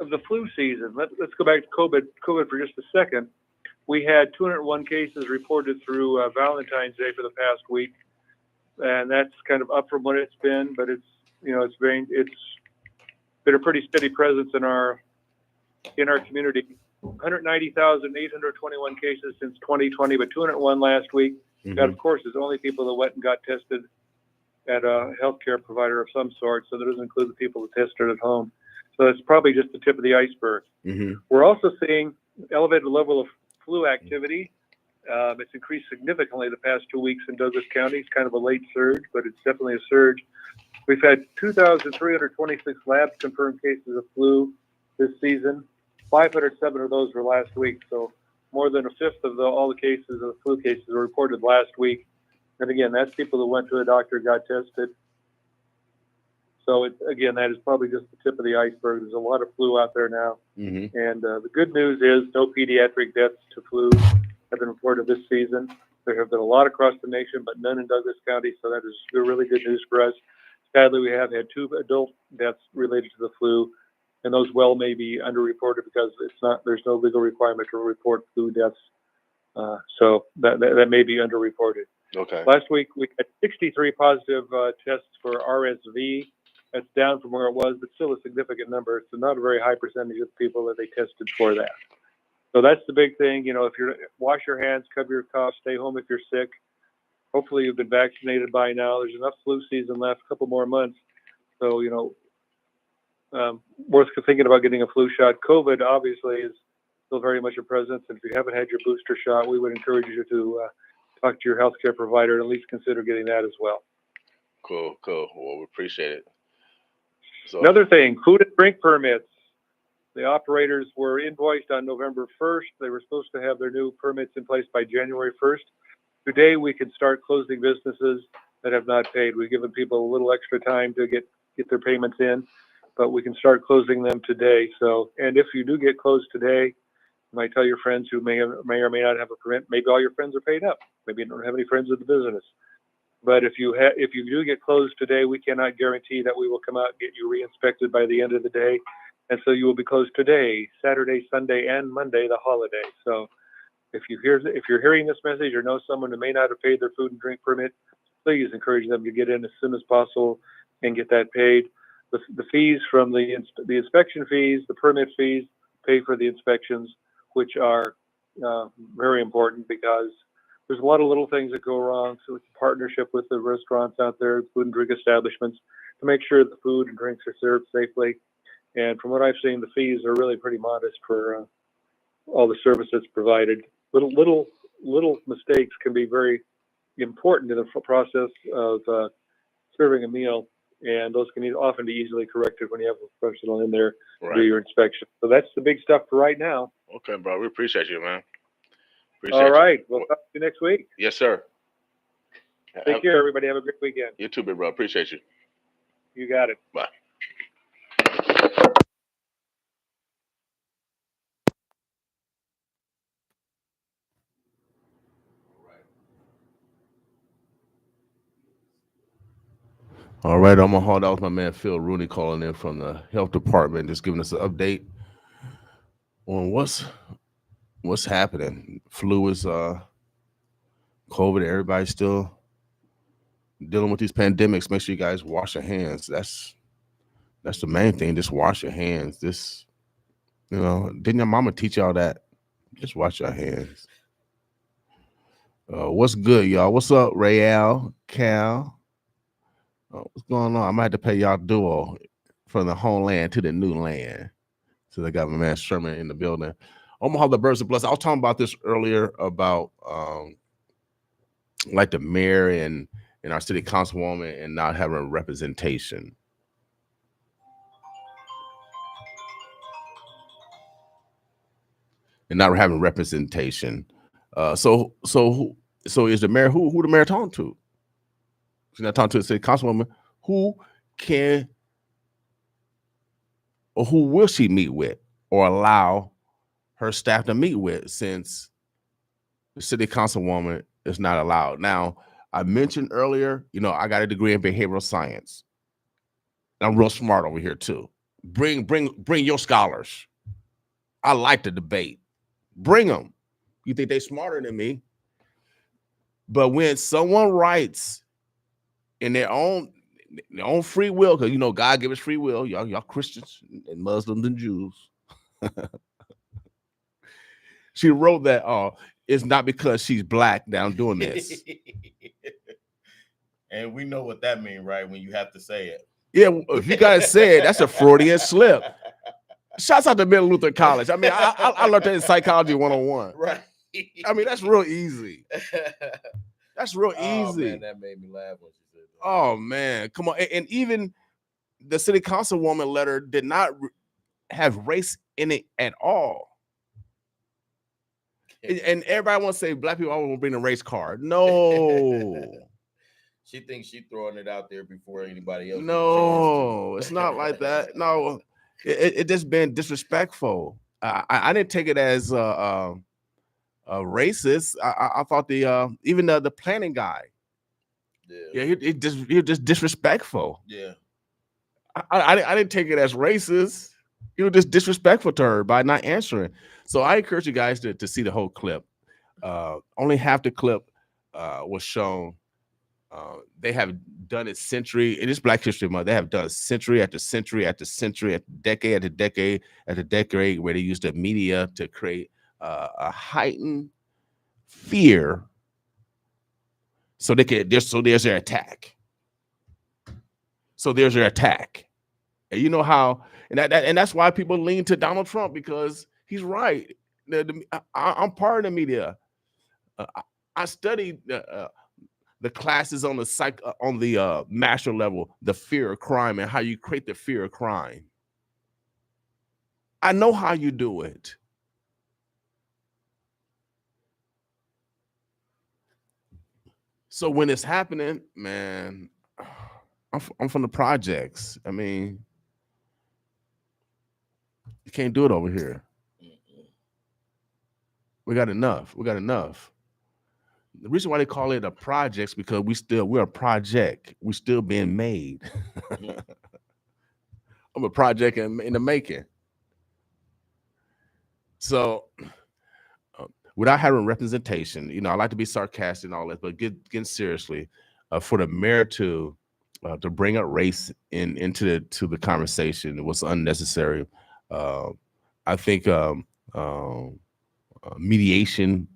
the flu season. Let's go back to COVID for just a second. We had 201 cases reported through Valentine's Day for the past week, and that's kind of up from what it's been. But it's been a pretty steady presence in our community. 190,821 cases since 2020, but 201 last week. Mm-hmm. That, of course, is only people that went and got tested at a healthcare provider of some sort, so that doesn't include the people that tested at home. So that's probably just the tip of the iceberg. Mm-hmm. We're also seeing elevated level of flu activity. It's increased significantly the past 2 weeks in Douglas County. It's kind of a late surge, but it's definitely a surge. We've had 2,326 labs confirmed cases of flu this season. 507 of those were last week, so more than a fifth of all the cases of the flu cases were reported last week. And again, that's people that went to a doctor, got tested. So again, that is probably just the tip of the iceberg. There's a lot of flu out there now. Mm-hmm. And the good news is no pediatric deaths to flu have been reported this season. There have been a lot across the nation, but none in Douglas County, so that is really good news for us. Sadly, we have had 2 adult deaths related to the flu, and those may be underreported because there's no legal requirement to report flu deaths. So that may be underreported. Okay. Last week, we had 63 positive tests for RSV. That's down from where it was, but still a significant number. So not a very high percentage of people that they tested for that. So that's the big thing. If you're wash your hands, cover your cough, stay home if you're sick. Hopefully you've been vaccinated by now. There's enough flu season left, a couple more months. So, worth thinking about getting a flu shot. COVID obviously is still very much a presence. And if you haven't had your booster shot, we would encourage you to talk to your healthcare provider and at least consider getting that as well. Cool. Well, we appreciate it. So, another thing, food and drink permits. The operators were invoiced on November 1st. They were supposed to have their new permits in place by January 1st. Today, we can start closing businesses that have not paid. We've given people a little extra time to get their payments in, but we can start closing them today. So, and if you do get closed today, you might tell your friends who may or may not have a permit. Maybe all your friends are paid up. Maybe you don't have any friends with the business. But if you do get closed today, we cannot guarantee that we will come out and get you re-inspected by the end of the day. And so you will be closed today, Saturday, Sunday, and Monday, the holiday. So if you're hearing this message or know someone who may not have paid their food and drink permit, please encourage them to get in as soon as possible and get that paid. The fees from the inspection fees, the permit fees, pay for the inspections, which are very important because there's a lot of little things that go wrong. So it's a partnership with the restaurants out there, food and drink establishments, to make sure the food and drinks are served safely. And from what I've seen, the fees are really pretty modest for all the services provided. Little mistakes can be very important in the process of serving a meal, and those can often be easily corrected when you have a professional in there to do your inspection. So that's the big stuff for right now. Okay, bro. We appreciate you, man. All right. We'll talk to you next week. Yes, sir. Take care, everybody. Have a great weekend. You too, big bro. Appreciate you. You got it. Bye. All right, I'm gonna hold out with my man Phil Rooney calling in from the health department, just giving us an update on what's happening. Flu is COVID. Everybody's still dealing with these pandemics. Make sure you guys wash your hands. That's the main thing. Just wash your hands. Didn't your mama teach y'all that? Just wash your hands. What's good, y'all? What's up, Rayal, Cal? What's going on? I might have to pay y'all duo from the homeland to the new land. So they got my man Sherman in the building. Omaha, the birds of blessed. I was talking about this earlier about like the mayor and our city councilwoman and not having representation. And not having representation. So is the mayor who the mayor talking to? She's not talking to the city councilwoman. Who will she meet with or allow her staff to meet with, since the city councilwoman is not allowed? Now, I mentioned earlier, I got a degree in behavioral science. I'm real smart over here too. Bring your scholars. I like to debate. Bring them. You think they're smarter than me? But when someone writes in their own free will, because God gave us free will, y'all Christians and Muslims and Jews. She wrote that it's not because she's black that I'm doing this. And we know what that means, right? When you have to say it. Yeah, if you guys say it, that's a Freudian slip. Shouts out to Middle Luther College. I mean, I learned that in Psychology 101. Right. I mean, that's real easy. That's real easy. Man, that made me laugh when she said that. Oh, man. Come on. And even the city councilwoman letter did not have race in it at all. And everybody wants to say black people always want to bring a race card. No. She thinks she's throwing it out there before anybody else. No, it's not like that. No, it just been disrespectful. I didn't take it as racist. I thought even the planning guy. Yeah, he just disrespectful. Yeah, I didn't take it as racist. He was just disrespectful to her by not answering. So I encourage you guys to see the whole clip. Only half the clip was shown They have done it century. It is Black History Month. They have done century after century after century, after decade after decade after decade, where they use the media to create a heightened fear, so they can. So there's their attack. So there's their attack, and you know how, and that's why people lean to Donald Trump, because he's right. I'm part of the media. I studied the classes on the master level, the fear of crime and how you create the fear of crime. I know how you do it. So when it's happening, man, I'm from the projects. I mean, you can't do it over here. We got enough. We got enough. The reason why they call it a projects, because we're a project. We still being made. I'm a project in the making. So without having representation, you know, I like to be sarcastic and all that, but getting seriously, for the mayor to bring up race into the conversation was unnecessary. I think mediation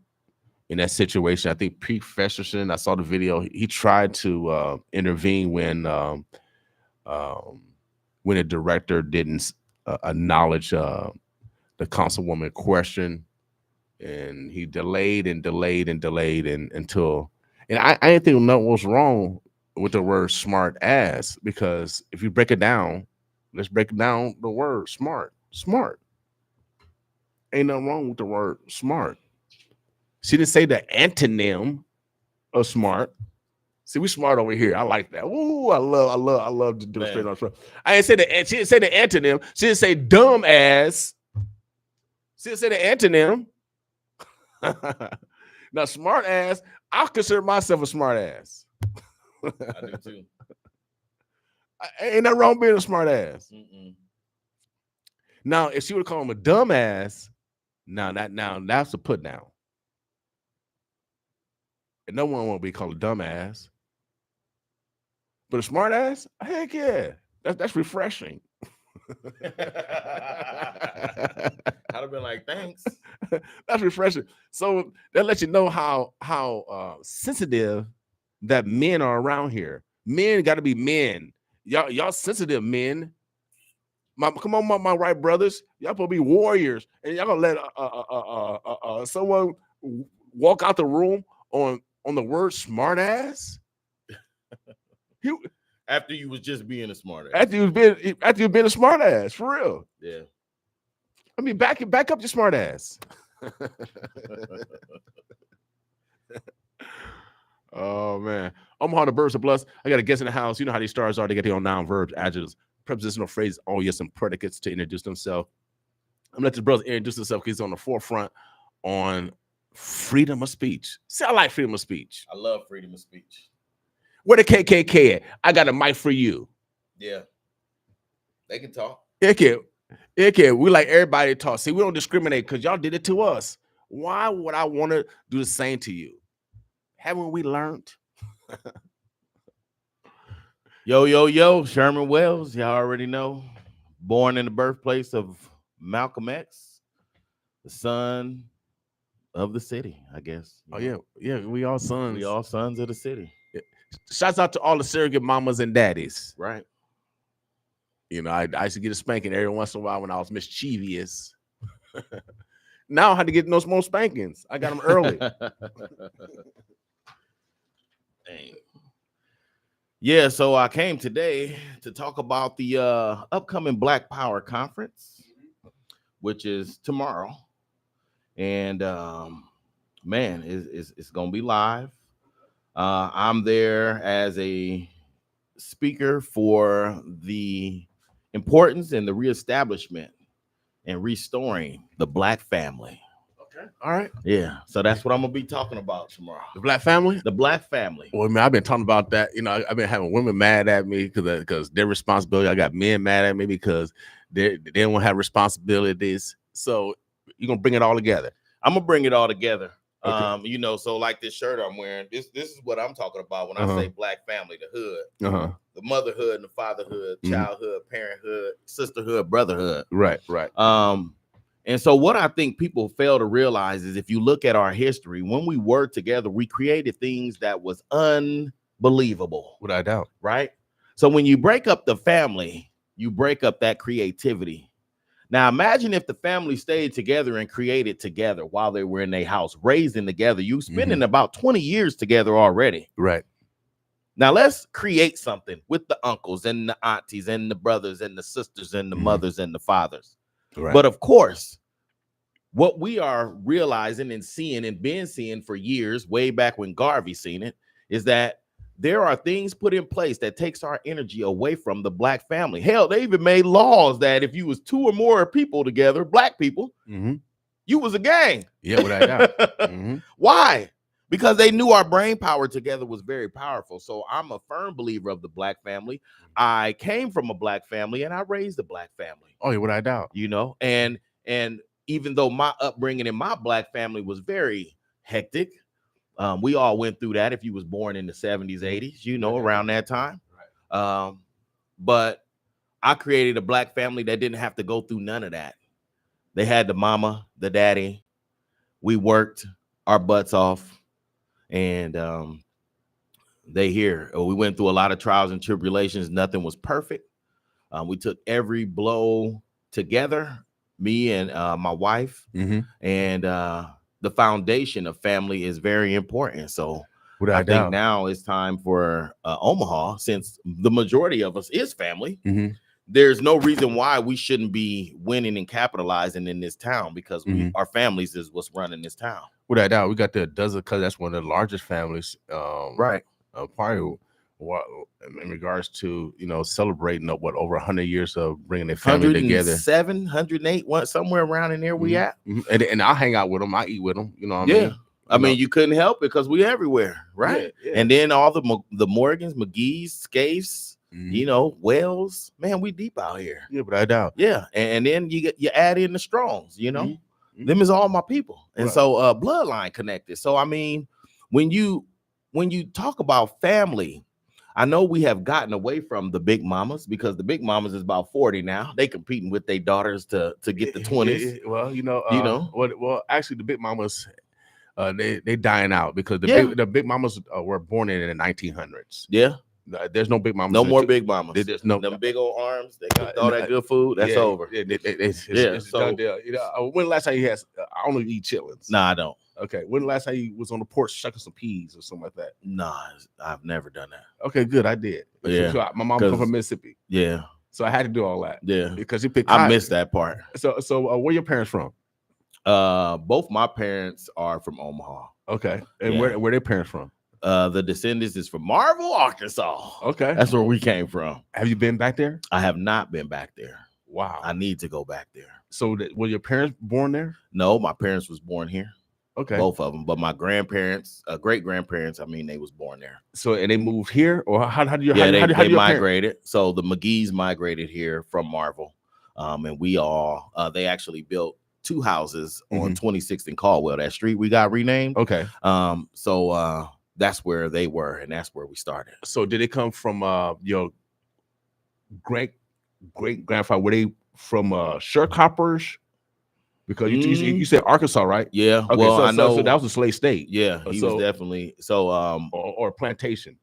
in that situation. I think Pete Festerson, I saw the video. He tried to intervene when a director didn't acknowledge the councilwoman question, and he delayed until. And I didn't think nothing was wrong with the word "smart ass," because if you break it down, let's break down the word "smart." Smart. Ain't nothing wrong with the word "smart." She didn't say the antonym of smart. See, we smart over here. I like that. Ooh, I love to do it straight on straight. I didn't say she didn't say the antonym. She didn't say dumb ass. She didn't say the antonym. Now, smart ass, I consider myself a smart ass. I do too. Ain't nothing wrong being a smart ass. Now, if she would call him a dumb ass, now that's a put down. And no one won't be called a dumbass. But a smart ass, heck yeah. That's refreshing. I'd have been like, thanks. That's refreshing. So that lets you know how sensitive that men are around here. Men got to be men. Y'all sensitive men. Come on, my right brothers. Y'all supposed to be warriors, and y'all gonna let someone walk out the room on the word smart ass? After you was just being a smart ass. After you've been a smart ass, for real. Yeah. I mean, back up your smart ass. Oh man. Omaha, the birds are blessed. I got a guest in the house. You know how these stars are. They get their own noun, verbs, adjectives, prepositional phrases, all yes, and predicates to introduce themselves. I'm gonna let this brother introduce himself because he's on the forefront on freedom of speech. See, I like freedom of speech. I love freedom of speech. Where the KKK at? I got a mic for you. Yeah. They can talk. Okay. We like everybody to talk. See, we don't discriminate because y'all did it to us. Why would I want to do the same to you? Haven't we learned? Yo, Sherman Wells. Y'all already know. Born in the birthplace of Malcolm X, the son of the city, I guess. Oh, yeah. We all sons. We all sons of the city. Yeah. Shouts out to all the surrogate mamas and daddies. Right. You know, I used to get a spanking every once in a while when I was mischievous. Now I had to get no more spankings. I got them early. Dang. Yeah, so I came today to talk about the upcoming Black Power Conference, which is tomorrow. And man, it's gonna be live. I'm there as a speaker for the importance and the reestablishment and restoring the Black family. Okay. All right. Yeah. So that's what I'm gonna be talking about tomorrow. The Black family? The Black family. Well, man, I've been talking about that. You know, I've been having women mad at me because their responsibility. I got men mad at me because they don't have responsibilities. So you're gonna bring it all together. I'm gonna bring it all together. Okay. You know, so like this shirt I'm wearing, this is what I'm talking about when I say black family, the hood, the motherhood and the fatherhood, childhood, parenthood, sisterhood, brotherhood. Right. And so what I think people fail to realize is if you look at our history, when we were together, we created things that was unbelievable. Without a doubt. Right? So when you break up the family, you break up that creativity. Now, imagine if the family stayed together and created together while they were in their house, raising together. You spending about 20 years together already. Right. Now, let's create something with the uncles and the aunties and the brothers and the sisters and the mothers and the fathers. Right. But of course, what we are realizing and seeing and been seeing for years, way back when Garvey seen it, is that there are things put in place that takes our energy away from the black family. Hell, they even made laws that if you was 2 or more people together, black people, you was a gang. Yeah, without a doubt. Why? Because they knew our brain power together was very powerful. So I'm a firm believer of the black family. I came from a black family and I raised a black family. Oh, yeah, without a doubt. You know, and even though my upbringing in my black family was very hectic, we all went through that. If you was born in the 70s, 80s, you know, around that time. Right. But I created a black family that didn't have to go through none of that. They had the mama, the daddy. We worked our butts off, and they here. We went through a lot of trials and tribulations. Nothing was perfect. We took every blow together, me and my wife, and the foundation of family is very important. So I think now it's time for Omaha, since the majority of us is family. There's no reason why we shouldn't be winning and capitalizing in this town, because our families is what's running this town. Without a doubt, we got the dozen, because that's one of the largest families. Right. Probably in regards to, you know, celebrating over 100 years of bringing their family together. 107, 108, somewhere around in there we at. And I'll hang out with them. I eat with them. You know what I mean? I mean, you couldn't help it because we everywhere, right? Yeah. And then all the Morgans, McGee's, Scapes, you know, Wells, man, we deep out here. Yeah, but I doubt. Yeah, and then you add in the Strongs, you know, them is all my people, and so bloodline connected. So I mean, when you talk about family, I know we have gotten away from the big mamas, because the big mamas is about 40 now. They competing with their daughters to get the 20s. Well, well, actually, the big mamas, they dying out, because the big mamas were born in the 1900s. Yeah. There's no big mamas. No more big mamas. There's no them big old arms. They cooked all that good food. That's over. It's done deal. You know, when the last time you had? I only eat chitlins. Nah, I don't. Okay. When the last time you was on the porch shucking some peas or something like that? Nah, I've never done that. Okay, good. I did. Yeah. So my mom come from Mississippi. Yeah. So I had to do all that. Yeah. Because you picked. I missed that part. So where your parents from? Both my parents are from Omaha. Okay. And where their parents from? The descendants is from Marvel, Arkansas. Okay. That's where we came from. Have you been back there? I have not been back there. Wow. I need to go back there. So were your parents born there? No, my parents was born here. Okay. Both of them. But my grandparents, great grandparents, I mean, they was born there. So, and they moved here, or how do you? They migrated. So the McGee's migrated here from Marvel. And we all, they actually built 2 houses on 26th and Caldwell, that street we got renamed. Okay. So that's where they were, and that's where we started. So did it come from your great grandfather? Were they from Sharecroppers? Because you said Arkansas, right? Yeah. Okay, well, I know so that was a slave state. Yeah, he was definitely or plantation.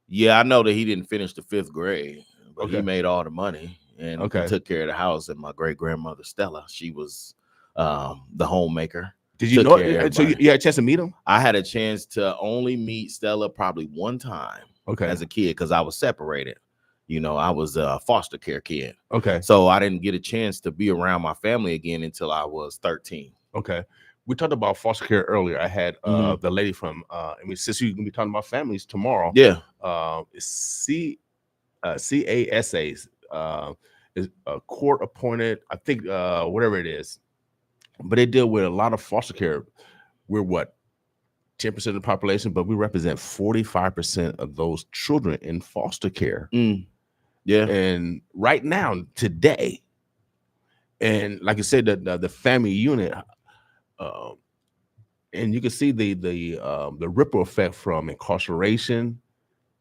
Yeah, I know that he didn't finish the 5th grade, but Okay. he made all the money and Okay. he took care of the house. And my great grandmother Stella, she was the homemaker. Did you know? So you had a chance to meet him? I had a chance to only meet Stella probably one time. Okay. As a kid, because I was separated. You know, I was a foster care kid. Okay. So I didn't get a chance to be around my family again until I was 13. Okay. We talked about foster care earlier. I had the lady from since you're gonna be talking about families tomorrow. Yeah. CASA is a court appointed, I think, whatever it is. But they deal with a lot of foster care. We're 10% of the population, but we represent 45% of those children in foster care. Yeah. And right now, today, and like I said, the family unit, and you can see the ripple effect from incarceration.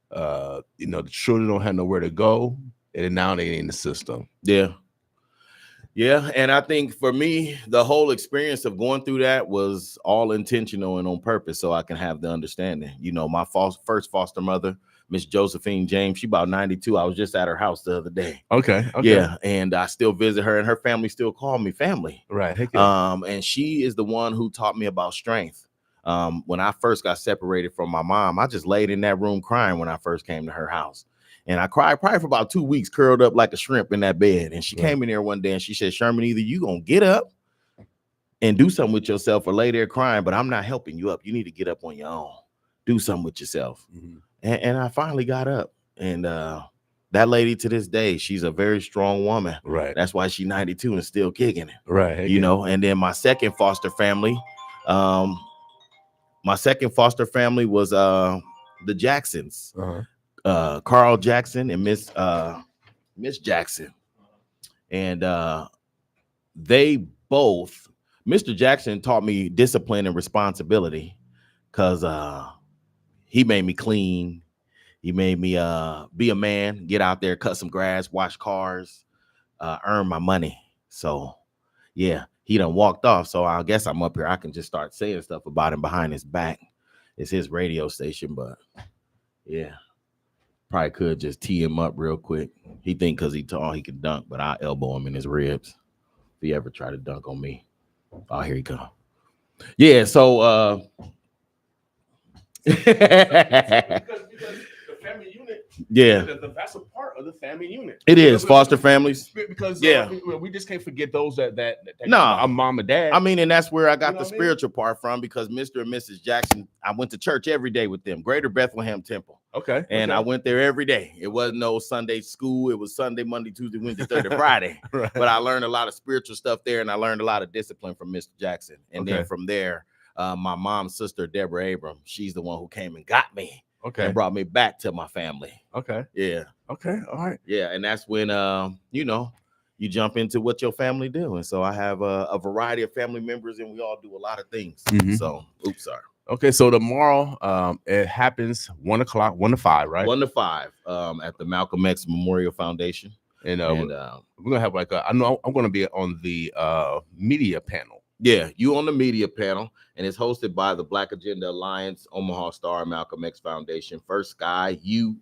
The children don't have nowhere to go, and now they in the system. Yeah. Yeah, and I think for me, the whole experience of going through that was all intentional and on purpose, so I can have the understanding. My first foster mother, Miss Josephine James, she about 92. I was just at her house the other day. Okay. Yeah, and I still visit her, and her family still call me family. Right. Heck yeah. And she is the one who taught me about strength. When I first got separated from my mom, I just laid in that room crying when I first came to her house. And I cried probably for about 2 weeks, curled up like a shrimp in that bed. And she came in there one day and she said, Sherman, either you gonna get up and do something with yourself or lay there crying, but I'm not helping you up. You need to get up on your own, do something with yourself. Mhm. And I finally got up. And that lady to this day, she's a very strong woman. Right. That's why she's 92 and still kicking it. Right. Heck yeah. And then my second foster family was the Jacksons. Uh-huh. Carl Jackson and Miss Jackson, and they both. Mr. Jackson taught me discipline and responsibility because he made me clean. He made me be a man, get out there, cut some grass, wash cars, earn my money. So yeah, he done walked off. So I guess I'm up here. I can just start saying stuff about him behind his back. It's his radio station, but yeah. Probably could just tee him up real quick. He think because he tall he can dunk, but I'll elbow him in his ribs if he ever try to dunk on me. Oh, here he come. Yeah, so because the family unit, yeah, that's a part of the family unit. It is foster families. Because Yeah. we just can't forget those that No. our mom and dad. I mean, and that's where I got You know the what I mean? spiritual part from because Mr. and Mrs. Jackson, I went to church every day with them, Greater Bethlehem Temple. Okay. And okay. I went there every day. It wasn't no Sunday school. It was Sunday, Monday, Tuesday, Wednesday, Thursday, Friday. Right. But I learned a lot of spiritual stuff there, and I learned a lot of discipline from Mr. Jackson. And then Okay. from there, my mom's sister, Deborah Abram, she's the one who came and got me Okay. and brought me back to my family. Okay. Yeah. Okay. All right. Yeah. And that's when, you jump into what your family do. And so I have a variety of family members, and we all do a lot of things. Mhm. So, sorry. Okay, so tomorrow, it happens 1 o'clock, 1 to 5, right? 1 to 5 at the Malcolm X Memorial Foundation. And, And we're gonna have I know I'm gonna be on the media panel. yeah, you on the media panel, and it's hosted by the Black Agenda Alliance, Omaha Star, Malcolm X Foundation, First Sky, you,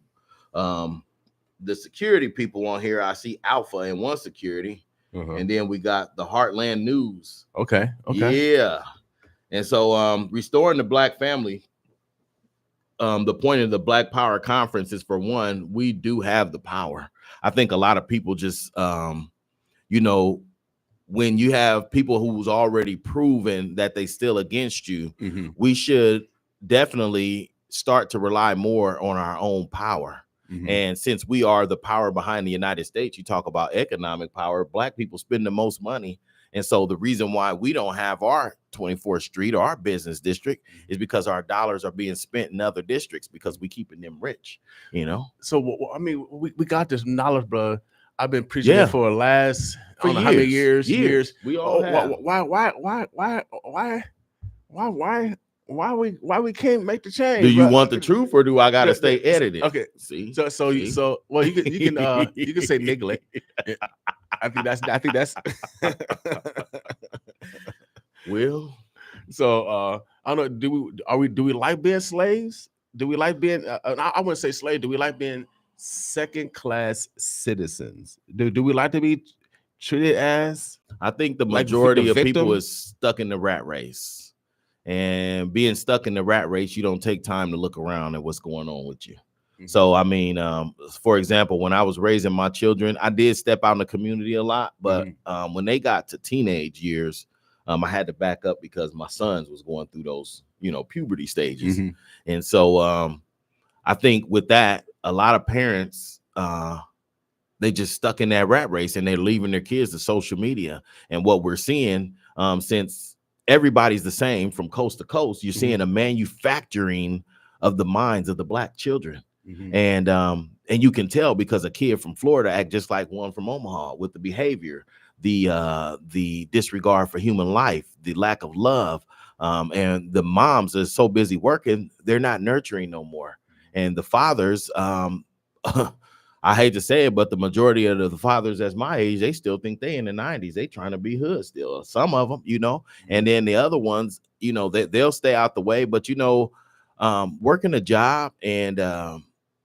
the security people on here. I see Alpha and One Security, Uh-huh. and then we got the Heartland News. Okay. Yeah. And so restoring the Black family, the point of the Black Power Conference is, for one, we do have the power. I think a lot of people just, when you have people who's already proven that they still against you, Mm-hmm. we should definitely start to rely more on our own power. Mm-hmm. And since we are the power behind the United States, you talk about economic power, Black people spend the most money. And so the reason why we don't have our 24th Street or our business district is because our dollars are being spent in other districts because we keeping them rich, So I mean, we got this knowledge, bro. I've been preaching Yeah. it for I don't know how many years. We all have. Why we can't make the change? Do you bro? want the truth, or do I gotta stay edited? Okay. See, So well, you can say neglect. I think that's Will. so I don't know. Do we like being slaves? Do we like being I wouldn't say slave, do we like being second class citizens? Do we like to be treated as I think the like majority the of people victim? is stuck in the rat race, and being stuck in the rat race, you don't take time to look around at what's going on with you. Mhm. So, I mean, for example, when I was raising my children, I did step out in the community a lot, but when they got to teenage years, I had to back up because my sons was going through those, puberty stages. Mhm. And so I think with that, a lot of parents, they just stuck in that rat race, and they're leaving their kids to social media. And what we're seeing, since everybody's the same from coast to coast, you're seeing a manufacturing of the minds of the Black children. Mhm. And you can tell because a kid from Florida act just like one from Omaha with the behavior, the disregard for human life, the lack of love. And the moms are so busy working, they're not nurturing no more. And the fathers, I hate to say it, but the majority of the fathers that's my age, they still think they in the 90s. They trying to be hood still. Some of them, you know, and then the other ones, you know, they'll stay out the way. But, you know, working a job and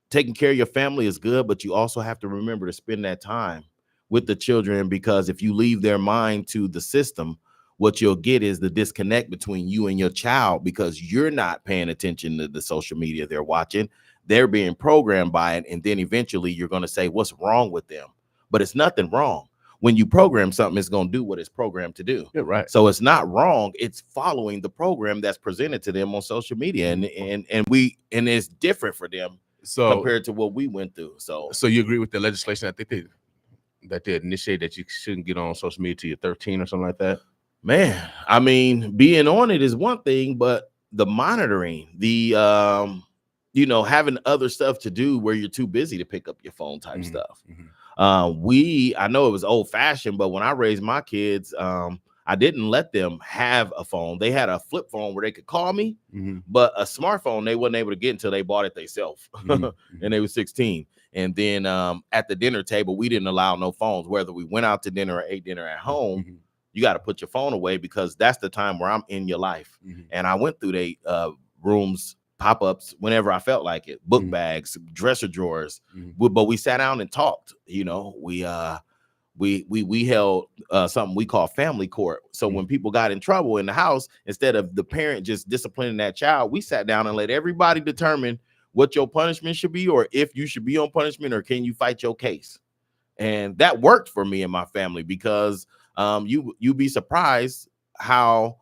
taking care of your family is good, but you also have to remember to spend that time with the children, because if you leave their mind to the system, what you'll get is the disconnect between you and your child, because you're not paying attention to the social media they're watching. They're being programmed by it. And then eventually you're going to say, what's wrong with them? But it's nothing wrong. When you program something, it's going to do what it's programmed to do. Yeah, right. So it's not wrong. It's following the program that's presented to them on social media. And it's different for them compared to what we went through. So you agree with the legislation that they initiated that you shouldn't get on social media till you're 13 or something like that? Man, I mean, being on it is one thing, but the monitoring, the you know, having other stuff to do where you're too busy to pick up your phone type stuff. I know it was old fashioned, but when I raised my kids, I didn't let them have a phone. They had a flip phone where they could call me, but a smartphone they wasn't able to get until they bought it themselves. And they were 16. And then at the dinner table, we didn't allow no phones, whether we went out to dinner or ate dinner at home. You got to put your phone away, because that's the time where I'm in your life. And I went through the rooms, pop-ups whenever I felt like it, book bags, dresser drawers, but we sat down and talked. You know, we held something we call family court. So when people got in trouble in the house, instead of the parent just disciplining that child, we sat down and let everybody determine what your punishment should be, or if you should be on punishment, or can you fight your case. And that worked for me and my family, because you'd be surprised how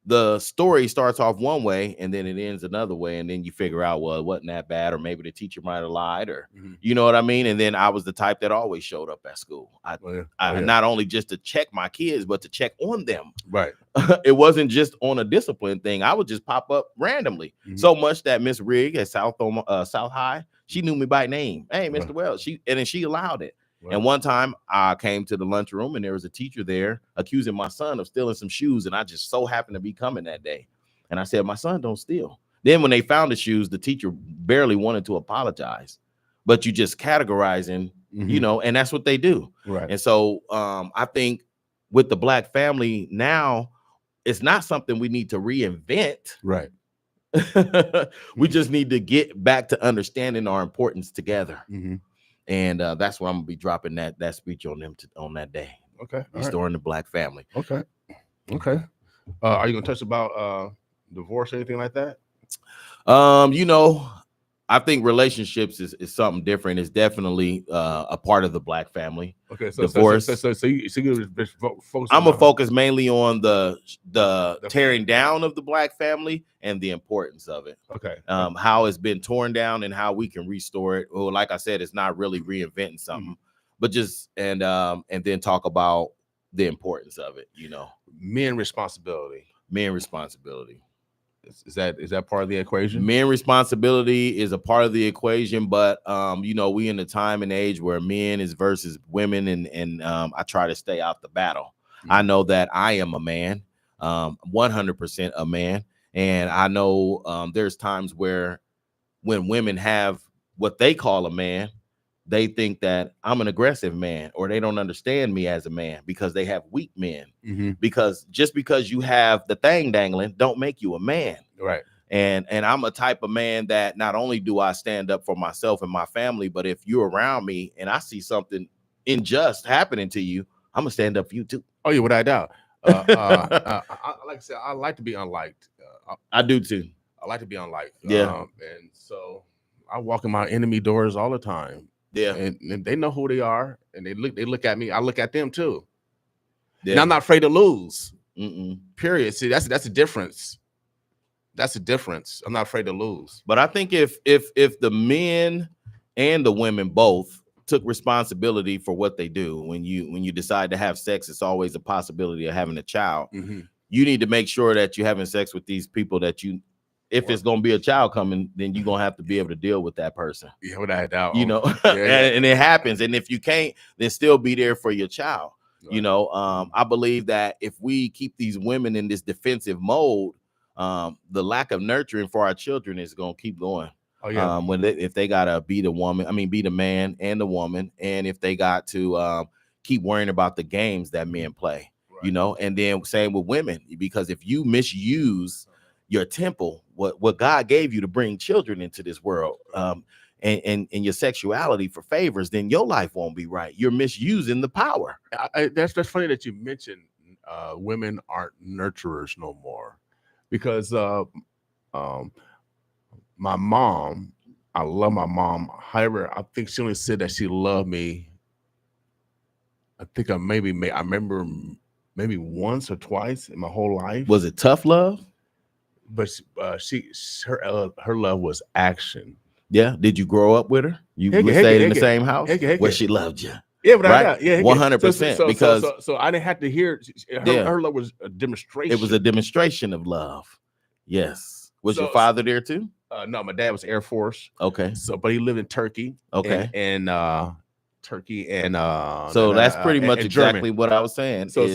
the story starts off one way and then it ends another way, and then you figure out, well, it wasn't that bad, or maybe the teacher might have lied, or you know what I mean. And then I was the type that always showed up at school. I not only just to check my kids, but to check on them. Right. It wasn't just on a discipline thing. I would just pop up randomly, so much that Miss Rigg at South High, she knew me by name. Hey, Mr. Wells. Then she allowed it. And one time I came to the lunchroom and there was a teacher there accusing my son of stealing some shoes. And I just so happened to be coming that day. And I said, my son don't steal. Then when they found the shoes, the teacher barely wanted to apologize. But you just categorizing, you know, and that's what they do. Right. And so I think with the Black family now, it's not something we need to reinvent. Right. We just need to get back to understanding our importance together. And that's why I'm gonna be dropping that speech on them on that day. Okay. Restoring the Black family. Okay. Are you gonna touch about divorce or anything like that? You know, I think relationships is something different. It's definitely a part of the Black family. Okay, so divorce. So you focus. I'm gonna focus mainly on the tearing down of the Black family and the importance of it. Okay. How it's been torn down and how we can restore it. Well, like I said, it's not really reinventing something, but just and then talk about the importance of it. You know, men responsibility. Is that part of the equation? Men responsibility is a part of the equation, but you know, we in the time and age where men is versus women, and I try to stay out the battle. I know that I am a man, 100% a man, and I know there's times where when women have what they call a man, they think that I'm an aggressive man, or they don't understand me as a man because they have weak men. Because just because you have the thing dangling don't make you a man. Right. And I'm a type of man that not only do I stand up for myself and my family, but if you're around me and I see something unjust happening to you, I'm gonna stand up for you too. Oh yeah, without a doubt. Like I said, I like to be unliked. I do too. I like to be unliked. Yeah. And so I walk in my enemy doors all the time. Yeah. And they know who they are, and they look at me. I look at them too. Yeah. And I'm not afraid to lose. Period. See, that's a difference. That's a difference. I'm not afraid to lose. But I think if the men and the women both took responsibility for what they do, when you decide to have sex, it's always a possibility of having a child. You need to make sure that you're having sex with these people that you. If it's going to be a child coming, then you're going to have to be able to deal with that person. Yeah, without a doubt. You know, and it happens. And if you can't, then still be there for your child. Right. You know, I believe that if we keep these women in this defensive mode, the lack of nurturing for our children is going to keep going. Oh yeah. If they gotta be the man and the woman, and if they got to keep worrying about the games that men play, right. And then same with women, because if you misuse your temple, what God gave you to bring children into this world, and your sexuality for favors, then your life won't be right. You're misusing the power. That's funny that you mentioned women aren't nurturers no more, because my mom, I love my mom. However, I think she only said that she loved me. I think I remember maybe once or twice in my whole life. Was it tough love? But her love was action. Yeah. Did you grow up with her? You stayed in the same house where she loved you? Yeah, but right? 100%. Because so I didn't have to hear her love was a demonstration. It was a demonstration of love. Yes. Was your father there too? No, my dad was Air Force. Okay. But he lived in Turkey. Okay. And Turkey and so that's pretty much exactly German. What I was saying. So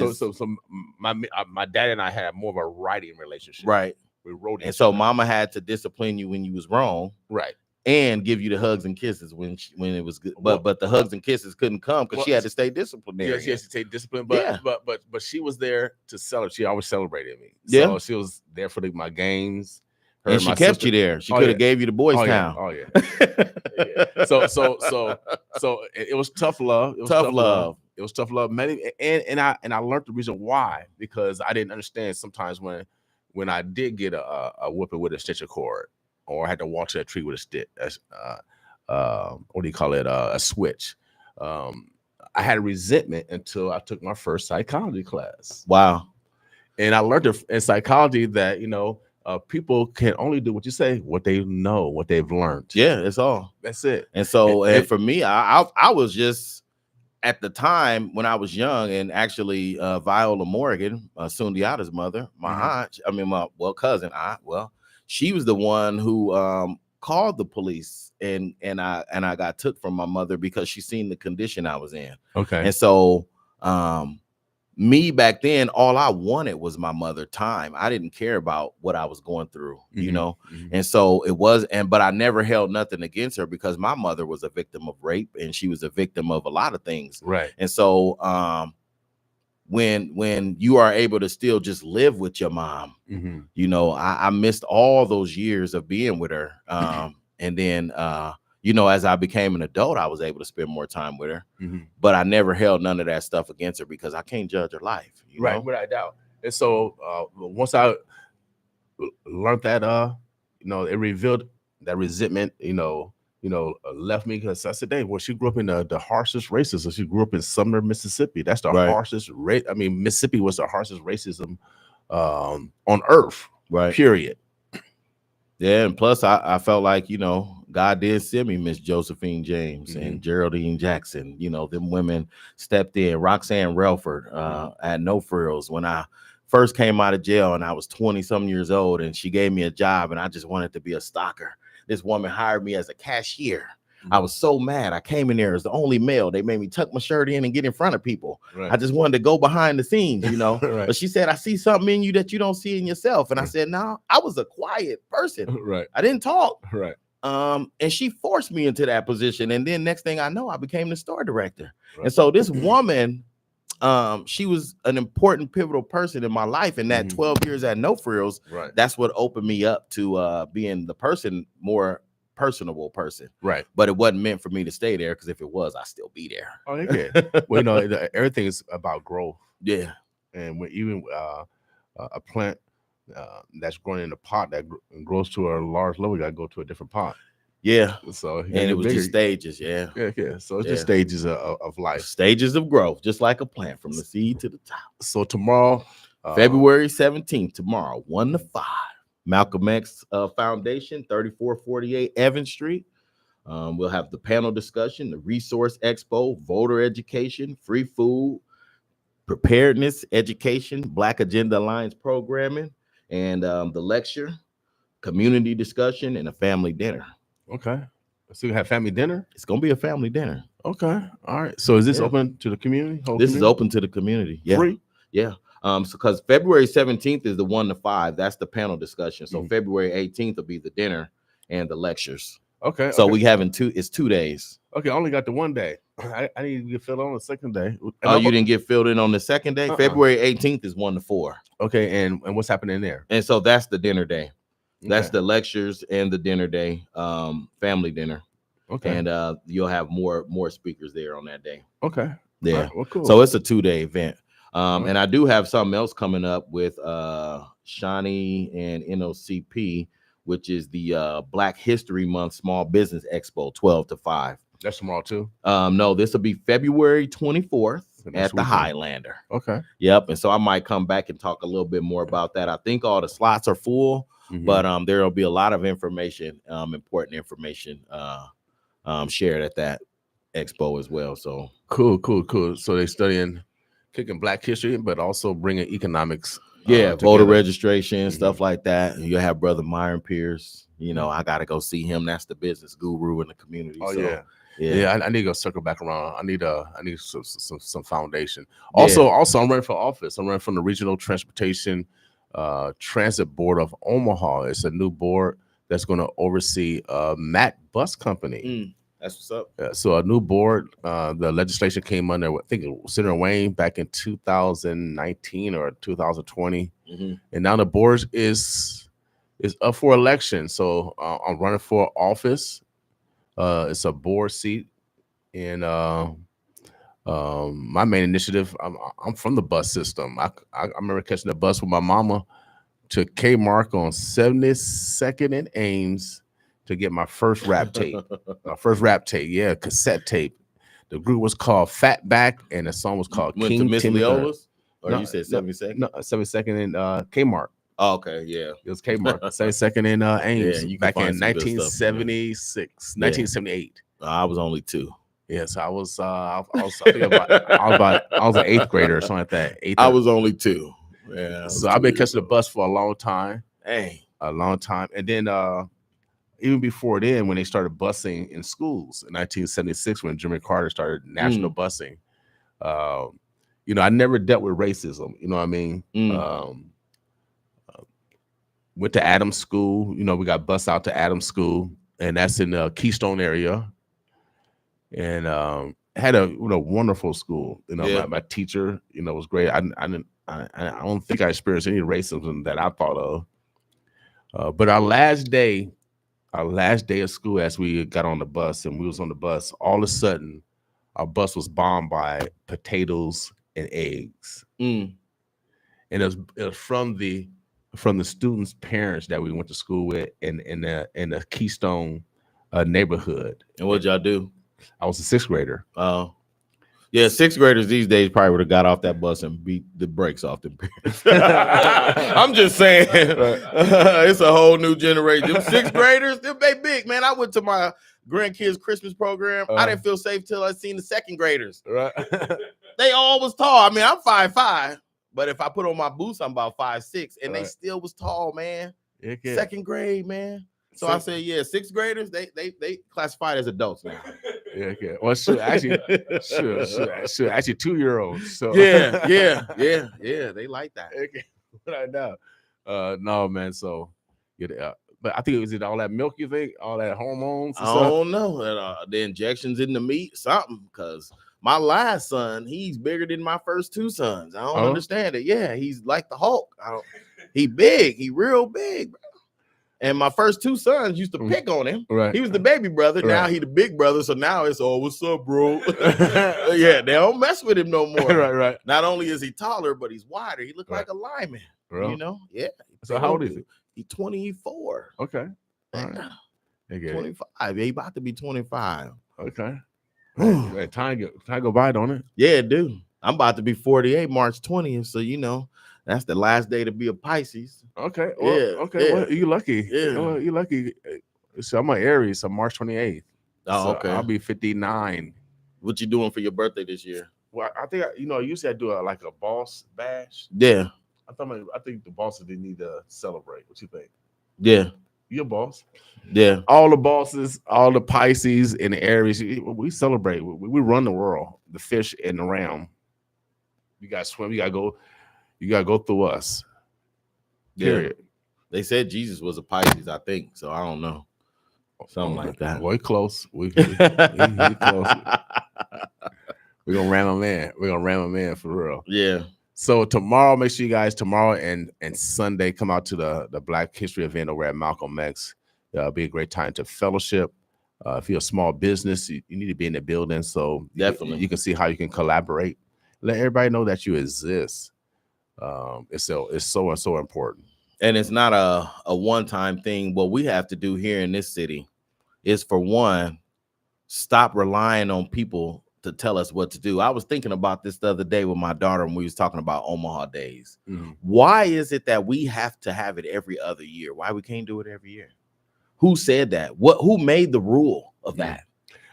my dad and I had more of a writing relationship. Right. We wrote, and so mama had to discipline you when you was wrong. Right. And give you the hugs and kisses when it was good, but the hugs and kisses couldn't come because she had to stay disciplined. Yes, she had to stay disciplined. But she was there to celebrate. She always celebrated me. So she was there for my games. And she kept you there. She could have gave you the Boys Town. Oh yeah. So it was tough love. It was tough love. It was tough love. And I learned the reason why, because I didn't understand sometimes when I did get a whooping with a stitcher cord, or I had to walk to that tree with a stick. What do you call it? A switch. I had a resentment until I took my first psychology class. Wow. And I learned in psychology that, people can only do what you say, what they know, what they've learned. Yeah, that's all. That's it. And so, and for me, I was just, at the time when I was young, and actually Viola Morgan, Sundiata's mother, my aunt, cousin aunt, she was the one who called the police and I got took from my mother because she seen the condition I was in. Okay. And so me back then, all I wanted was my mother time. I didn't care about what I was going through, And so it was, but I never held nothing against her because my mother was a victim of rape and she was a victim of a lot of things. Right. And so when you are able to still just live with your mom, I missed all those years of being with her. And then as I became an adult, I was able to spend more time with her, but I never held none of that stuff against her because I can't judge her life. Right, without a doubt. And so once I learned that, it revealed that resentment, left me, because I said, well, she grew up in the harshest racism. She grew up in Sumner, Mississippi. That's the harshest rate. I mean, Mississippi was the harshest racism on earth, right? Period. Yeah, and plus I felt like, God did send me Miss Josephine James and Geraldine Jackson. Them women stepped in. Roxanne Relford at No Frills when I first came out of jail and I was 20-some years old, and she gave me a job and I just wanted to be a stalker. This woman hired me as a cashier. I was so mad. I came in there as the only male. They made me tuck my shirt in and get in front of people. Right. I just wanted to go behind the scenes, Right. But she said, I see something in you that you don't see in yourself. And I said, no, I was a quiet person. Right. I didn't talk. Right. And she forced me into that position. And then next thing I know, I became the store director. Right. And so this woman, she was an important, pivotal person in my life. And that 12 years at No Frills, that's what opened me up to being the person, more personable person. Right. But it wasn't meant for me to stay there, because if it was, I'd still be there. Oh, okay. Well, everything is about growth. Yeah. And when even a plant that's growing in a pot that grows to a large level, you got to go to a different pot. Yeah. So and it was just stages. Yeah. Yeah. So it's just stages of life. Stages of growth, just like a plant, from the seed to the top. So tomorrow, February 17th, tomorrow, 1 to 5. Malcolm X Foundation, 3448 Evans Street. We'll have the panel discussion, the resource expo, voter education, free food, preparedness education, Black Agenda Alliance programming, and the lecture, community discussion, and a family dinner. Okay. So you have family dinner? It's going to be a family dinner. Okay. All right. So is this open to the community? This is open to the community. Yeah. Free? Yeah. Because February 17th is the 1 to 5. That's the panel discussion. So Mhm. February 18th will be the dinner and the lectures. Okay. So okay. we having it's 2 days. Okay, I only got the one day. I need to get filled on the second day. Oh, you didn't get filled in on the second day? February 18th is 1 to 4. Okay, and what's happening there? And so that's the dinner day. That's Okay. the lectures and the dinner day, family dinner. Okay. And you'll have more speakers there on that day. Okay. Yeah. All right, well, cool. So it's a 2-day event. right. And I do have something else coming up with Shawnee and NOCP, which is the Black History Month Small Business Expo, 12 to 5. That's tomorrow too. No, this will be February 24th Next at the weekend. Highlander. Okay. Yep. And so I might come back and talk a little bit more about that. I think all the slots are full, Mhm. but there will be a lot of information, important information shared at that expo as well. So Cool. So they're studying kicking Black history, but also bringing economics. yeah, voter together. registration, Mhm. stuff like that. You have Brother Myron Pierce. You know, I got to go see him. That's the business guru in the community. Oh so, yeah. yeah. Yeah, I need to go circle back around. I need some foundation. Also, I'm running for office. I'm running from the Regional Transportation Transit Board of Omaha. It's a new board that's going to oversee MAT Bus Company. That's what's up. So a new board. The legislation came under, I think, Senator Wayne back in 2019 or 2020, and now the board is up for election. So I'm running for office. It's a board seat, and my main initiative. I'm from the bus system. I remember catching the bus with my mama to Kmart on 72nd and Ames to get my first rap tape. Yeah, cassette tape. The group was called Fatback, and the song was called Went King to Miss Timmy III. Leola's? Or you said 72nd? No, 72nd and Kmart. Oh, okay, yeah. It was Kmart. 72nd and Ames. Yeah, you can back find in some good stuff, 1976, 1978. I was only 2. Yes, I was. I was an 8th grader or something like that. I was only 2. Yeah. So I've been catching the bus for a long time. Hey, a long time, and then even before then, when they started busing in schools in 1976, when Jimmy Carter started national busing, you know, I never dealt with racism. You know what I mean? Went to Adams School. You know, we got bused out to Adams School, and that's in the Keystone area. And had a wonderful school. You know, my teacher, you know, was great. I don't think I experienced any racism that I thought of. But our last day of school, as we got on the bus and we was on the bus, all of a sudden, our bus was bombed by potatoes and eggs. And it was from the students' parents that we went to school with in the Keystone neighborhood. And what y'all do? I was a 6th grader. Oh. Yeah, 6th graders these days probably would have got off that bus and beat the brakes off the parents. I'm just saying, it's a whole new generation. Them 6th graders, they big, man. I went to my grandkids' Christmas program. I didn't feel safe till I seen the 2nd graders. Right. They all was tall. I mean, I'm 5'5", but if I put on my boots, I'm about 5'6", and they still was tall, man. 2nd grade, man. So I said, yeah, 6th graders, they classified as adults now. Yeah. Well, sure. Actually, 2-year-olds. So Yeah. They like that. Okay. Right now, no, man. So, but I think it was all that milk. You think all that hormones? I don't know. The injections in the meat, something. Because my last son, he's bigger than my first 2 sons. I don't understand it. Yeah, he's like the Hulk. He big. He real big, bro. And my first 2 sons used to pick on him. Right. He was the baby brother. Now he the big brother. So now it's, oh, what's up, bro? Yeah, they don't mess with him no more. Right. Not only is he taller, but he's wider. He looked like a lineman. Bro. You know? Yeah. So how old is he? He's 24. Okay. All right. 25. Yeah, he about to be 25. Okay. Right. Time go by, don't it? Yeah, dude. I'm about to be 48 March 20th. So, you know, that's the last day to be a Pisces. Okay. Well, okay. Yeah. Well, you lucky. Yeah. Well, you lucky. So I'm an Aries. So March 28th. Oh, so okay. I'll be 59. What you doing for your birthday this year? Well, I think usually I do like a boss bash. Yeah. I think the bosses they need to celebrate. What you think? Yeah. You're a boss. Yeah. All the bosses, all the Pisces and the Aries, we celebrate. We run the world, the fish and the ram. You got to swim. You got to go. You gotta go through us. Period. Yeah. They said Jesus was a Pisces, I think. So I don't know. Something like that. Boy, close. He close. We're gonna ram a man. We're gonna ram a man for real. Yeah. So tomorrow, make sure you guys tomorrow and Sunday come out to the Black History event over at Malcolm X. It'll be a great time to fellowship. If you're a small business, you need to be in the building so Definitely you can see how you can collaborate. Let everybody know that you exist. It's so important. And it's not a one-time thing. What we have to do here in this city is, for one, stop relying on people to tell us what to do. I was thinking about this the other day with my daughter when we was talking about Omaha Days. Mm-hmm. Why is it that we have to have it every other year? Why we can't do it every year? Who said that? Who made the rule of that?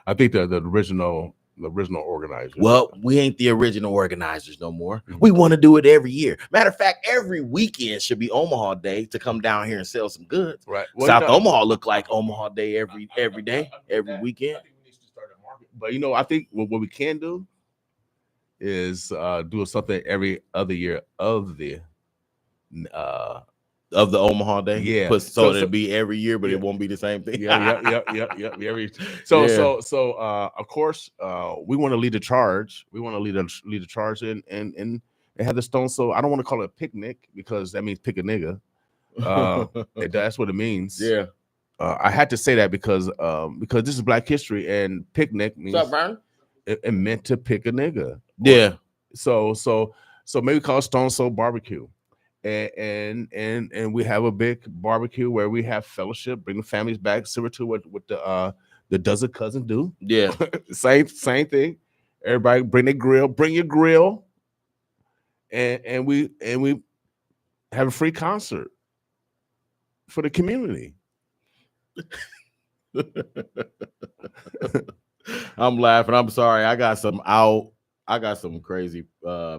I think the original organizers. Well, we ain't the original organizers no more. Mm-hmm. We want to do it every year. Matter of fact, every weekend should be Omaha Day to come down here and sell some goods. Right. Well, South Omaha look like Omaha Day every day, every weekend. I think we need to start a market. But I think what we can do is do something every other year of the Omaha Day. Yeah. So it'll be every year, but it won't be the same thing. Yeah. So of course, we want to lead the charge. We want to lead the charge and have the Stone Soul. I don't want to call it a picnic because that means pick a nigga. That's what it means. Yeah. I had to say that because this is Black History and picnic means What's up, Vern? it meant to pick a nigga. Yeah. So maybe call it Stone Soul Barbecue. And we have a big barbecue where we have fellowship, bring the families back, similar to what the Dozen Cousin do. Yeah. same thing. Everybody bring your grill, and we have a free concert for the community. I'm laughing. I'm sorry. I got some crazy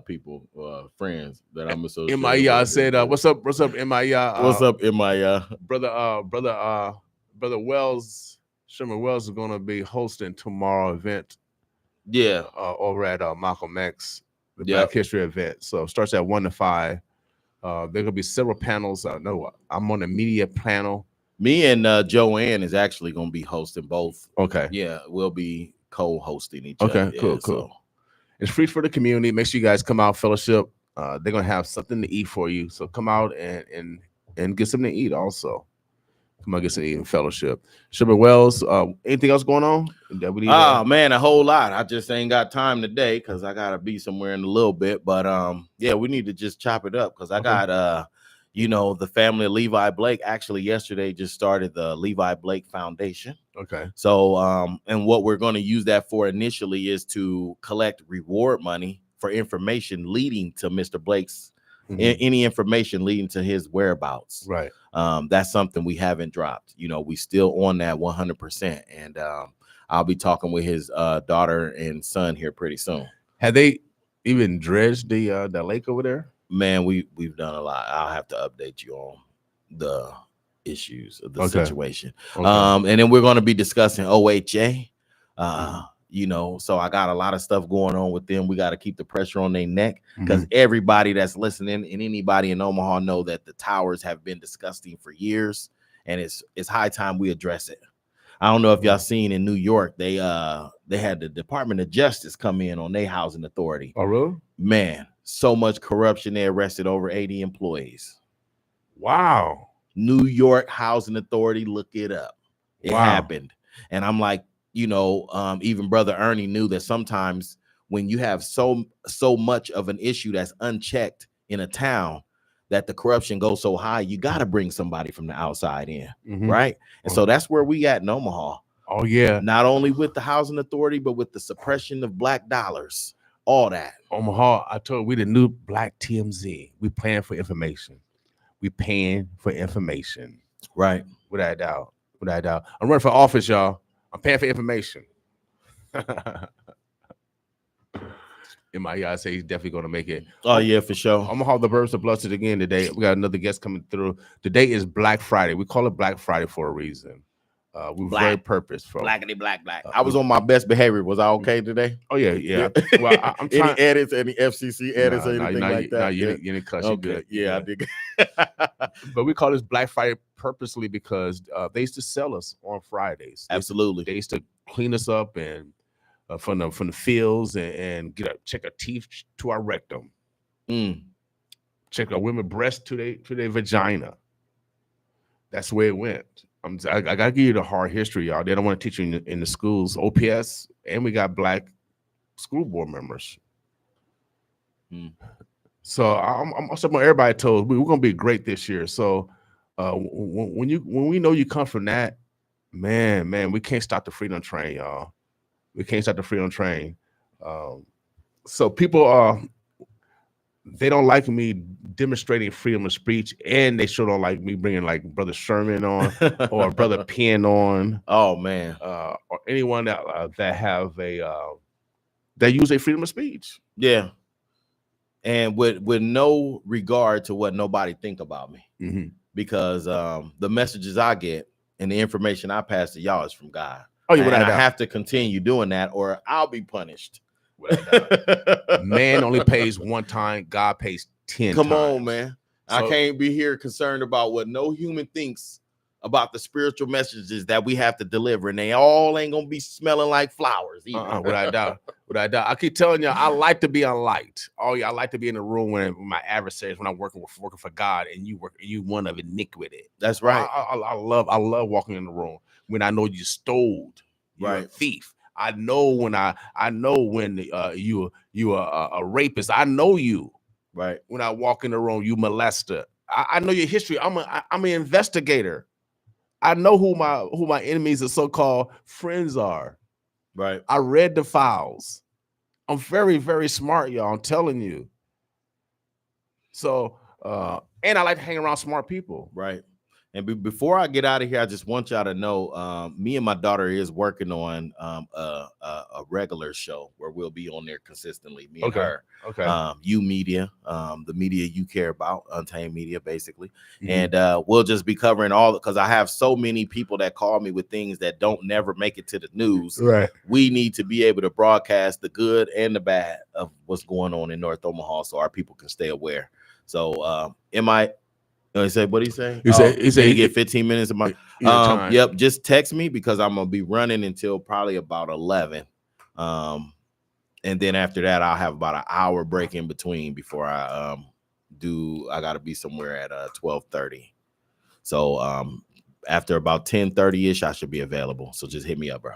people, friends that I'm associated with. MIA said, what's up, MIA? What's up, MIA? Brother Wells, Sherman Wells is going to be hosting tomorrow event. Yeah. Over at Malcolm X, the Black History event. So it starts at 1 to 5. There are going to be several panels. I'm on the media panel. Me and Joanne is actually going to be hosting both. Okay. Yeah, we'll be co-hosting each other. Okay, cool. So. It's free for the community. Make sure you guys come out, fellowship. They're gonna have something to eat for you. So come out and get something to eat also. Come on, get some eat and fellowship. Sherman Wells, anything else going on? Man, a whole lot. I just ain't got time today because I gotta be somewhere in a little bit. But yeah, we need to just chop it up because I got the family of Levi Blake actually yesterday just started the Levi Blake Foundation. Okay. So, and what we're going to use that for initially is to collect reward money for information leading to Mr. Blake's, any information leading to his whereabouts. Right. That's something we haven't dropped. We still on that 100%. And I'll be talking with his daughter and son here pretty soon. Have they even dredged the lake over there? Man, we've done a lot. I'll have to update you on the issues of the situation. Okay. And then we're going to be discussing OHA. So I got a lot of stuff going on with them. We got to keep the pressure on their neck because everybody that's listening and anybody in Omaha know that the towers have been disgusting for years, and it's high time we address it. I don't know if y'all seen in New York, they had the Department of Justice come in on their housing authority. Oh, really? Man, so much corruption. They arrested over 80 employees. Wow. New York Housing Authority, look it up. It happened. And I'm like, even Brother Ernie knew that sometimes when you have so much of an issue that's unchecked in a town, that the corruption goes so high, you got to bring somebody from the outside in, right? And so that's where we at in Omaha. Oh, yeah. Not only with the housing authority, but with the suppression of black dollars, all that. Omaha, I told you, we the new Black TMZ. We paying for information. We paying for information. Right. Without a doubt. I'm running for office, y'all. I'm paying for information. MIA say he's definitely going to make it. Oh, yeah, for sure. Omaha, the Birds of Bloodshed again today. We got another guest coming through. Today is Black Friday. We call it Black Friday for a reason. we're Black. very purposeful. Blackity black. I was on my best behavior. Was I okay today? Oh yeah. Well, I'm any trying. edits, any FCC edits, or anything like that? No, you didn't cuss. You Okay. good. Yeah, I did. But we call this Black Friday purposely because they used to sell us on Fridays. Absolutely. They used to clean us up and from the fields and check our teeth to our rectum, check our women breast to their vagina. That's the way it went. I gotta give you the hard history, y'all. They don't want to teach you in the schools, OPS, and we got Black school board members. So I'm everybody told we're gonna be great this year. So when we know you come from that, man, we can't stop the freedom train, y'all. We can't stop the freedom train. So people they don't like me demonstrating freedom of speech, and they sure don't like me bringing like Brother Sherman on or Brother Penn on. Oh man, or anyone that have that use a freedom of speech. Yeah, and with no regard to what nobody think about me, because the messages I get and the information I pass to y'all is from God. Oh, yeah, and I have to continue doing that, or I'll be punished. Man only pays one time, God pays 10 Come times. on, man. So, I can't be here concerned about what no human thinks about the spiritual messages that we have to deliver, and they all ain't gonna be smelling like flowers either. Without a doubt. I keep telling you, I like to be unliked. Oh yeah, I like to be in the room when my adversaries, when I'm working for God, and you one of iniquity. That's right. I love walking in the room when I know you stole, you're a thief. I know when you are a rapist. I know you. Right. When I walk in the room, you molester. I know your history. I'm an investigator. I know who my enemies and so-called friends are. Right. I read the files. I'm very, very smart, y'all. I'm telling you. So, and I like to hang around smart people. Right. And before I get out of here, I just want y'all to know, me and my daughter is working on a regular show where we'll be on there consistently. Me and her. Okay. You Media, the media you care about, Untamed Media, basically. And we'll just be covering all, because I have so many people that call me with things that don't never make it to the news. Right. We need to be able to broadcast the good and the bad of what's going on in North Omaha so our people can stay aware. So he said, what did he say? He said you get 15 minutes of my time. Yep, just text me because I'm gonna be running until probably about 11. And then after that, I'll have about an hour break in between before I gotta be somewhere at 12:30. So after about 10:30-ish, I should be available. So just hit me up, bro.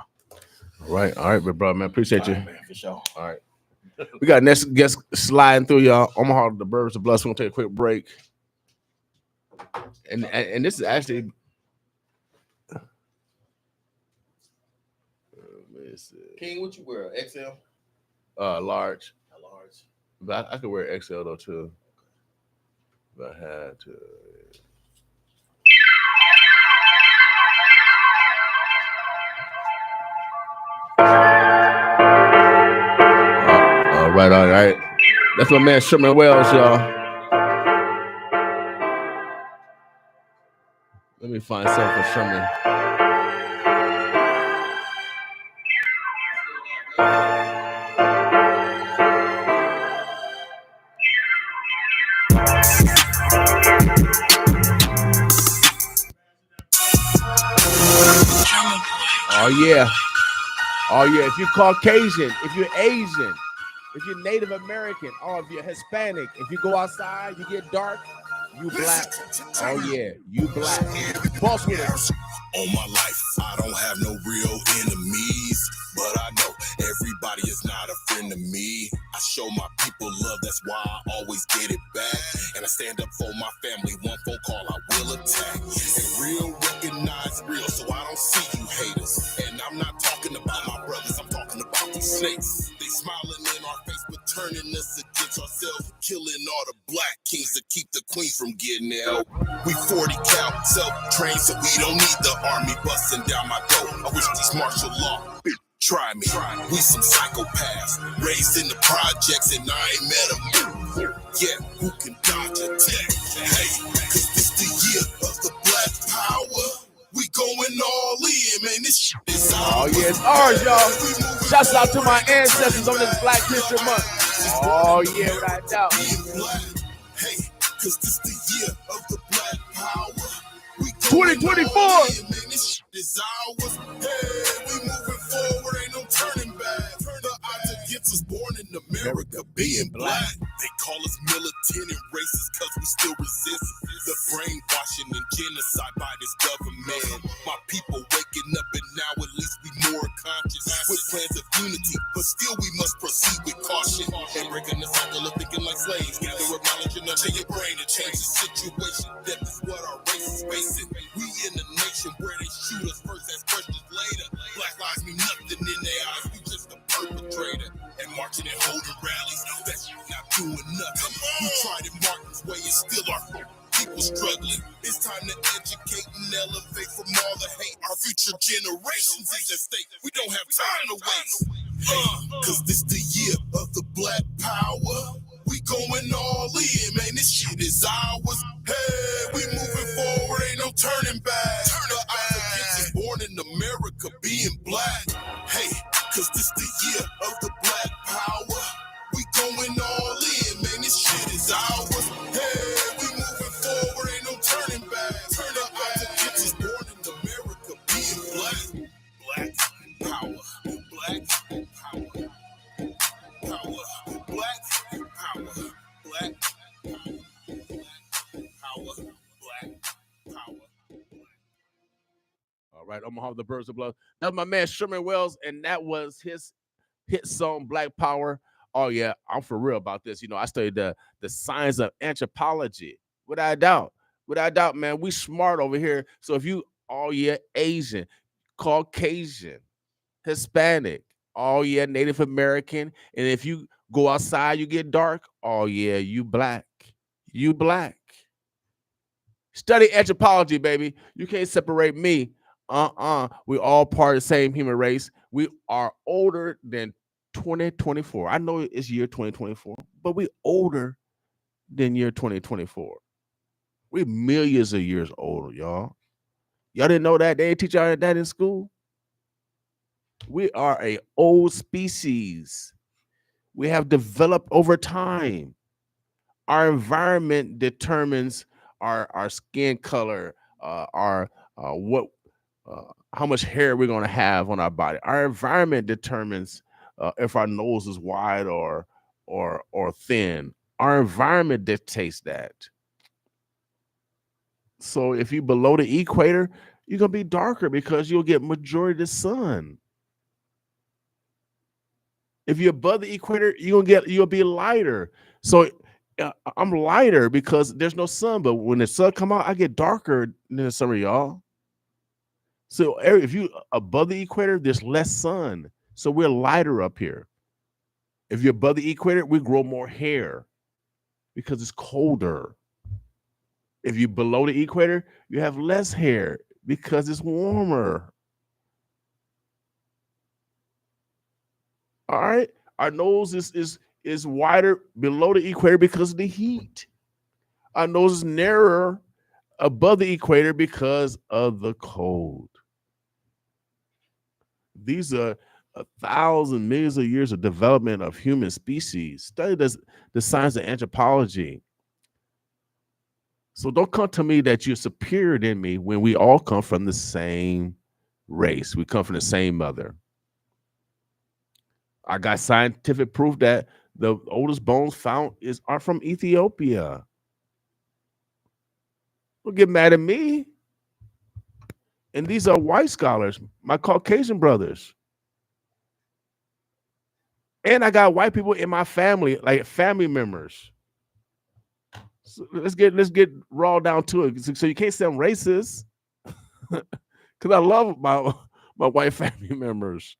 All right, big brother, man. Appreciate you. Right, man, for sure. All right. We got next guest sliding through, y'all. Omaha, the Birds of Bloods. We're gonna take a quick break. And this is actually King, what you wear? XL? Large. Large. But I could wear XL though too. If I had to. All right. That's my man Sherman Wells, y'all. Let me find something for Sherman. Oh yeah. If you're Caucasian, if you're Asian, if you're Native American, or if you're Hispanic, if you go outside, you get dark, you black. Oh yeah, you black. Boss with us. All my life, I don't have no real enemies, but I know everybody is not a friend to me. I show my people love, that's why I always get it back. And I stand up for my family, one phone call I will attack. And real recognize real, so I don't see you haters. And I'm not talking about my brothers, I'm talking about these snakes. They smiling in our face, but turning us against ourselves. Killing all the black kings to keep the queen from getting out. We 40 cal, self-trained, so we don't need the army busting down my door. I wish these martial law try me. We some psychopaths, raised in the projects, and I ain't met them. Yeah, who can dodge a tech? Hey, cause this the year of the black power. We going all in, this shit is Oh, ours. yeah, it's ours, y'all. Shouts out to my ancestors on this Black History Month. Oh, yeah, without a doubt. Hey, cause this the year of the Black Power. 2024. Man, this shit is ours. Hey, we moving forward, ain't no turning back. The odds against us born in America being black. They call us militant and racist cause we still resist the brainwashing and genocide by this government. My people waking up and now at least we more conscious with plans of unity, but still we must proceed with caution and breaking the cycle of thinking like slaves. Gather up knowledge and until your brain to change the situation. Death is what our race is facing. We in a nation where they shoot us first, ask questions later. Black lives mean nothing in their eyes, we just a perpetrator. And marching and holding rallies, that's not doing nothing. We tried it Martin's way and still our people struggling. It's time to educate and elevate from all the hate. Our future generations is at stake. We don't have time to waste. Cause this the year of the Black Power. We going all in, man, this shit is ours. Hey, we moving forward, ain't no turning back. The odds against us born in America being black. Hey, cause this the year of the Black Power. We going all in, man, this shit is ours. Hey, we moving forward, ain't no turning back. The odds against us born in America being black. Black power, black power, power, black power, black power, black power. All right, Omaha, the Birds of Blood. That's my man Sherman Wells, and that was his hit song, Black Power. Oh, yeah, I'm for real about this. You know, I studied the science of anthropology. Without a doubt. Without a doubt, man, we smart over here. So if you, oh, yeah, Asian, Caucasian, Hispanic, oh, yeah, Native American, and if you go outside, you get dark, oh, yeah, you black. You black. Study anthropology, baby. You can't separate me. We all part of the same human race. We are older than 2024. I know it's year 2024, but we older than year 2024. We millions of years older, y'all. Y'all didn't know that? They didn't teach y'all that in school? We are a old species. We have developed over time. Our environment determines our skin color, how much hair we're going to have on our body. Our environment determines if our nose is wide or thin. Our environment dictates that. So if you're below the equator, you're going to be darker because you'll get majority of the sun. If you're above the equator, you'll be lighter. So I'm lighter because there's no sun, but when the sun come out, I get darker than some of y'all. So if you above the equator, there's less sun. So we're lighter up here. If you're above the equator, we grow more hair because it's colder. If you're below the equator, you have less hair because it's warmer. All right. Our nose is wider below the equator because of the heat. Our nose is narrower above the equator because of the cold. These are 1,000 millions of years of development of human species. Study the science of anthropology. So don't come to me that you're superior than me when we all come from the same race. We come from the same mother. I got scientific proof that the oldest bones found are from Ethiopia. Don't get mad at me. And these are white scholars, my Caucasian brothers. And I got white people in my family, like family members. So let's get raw down to it. So you can't say I'm racist. Because I love my white family members.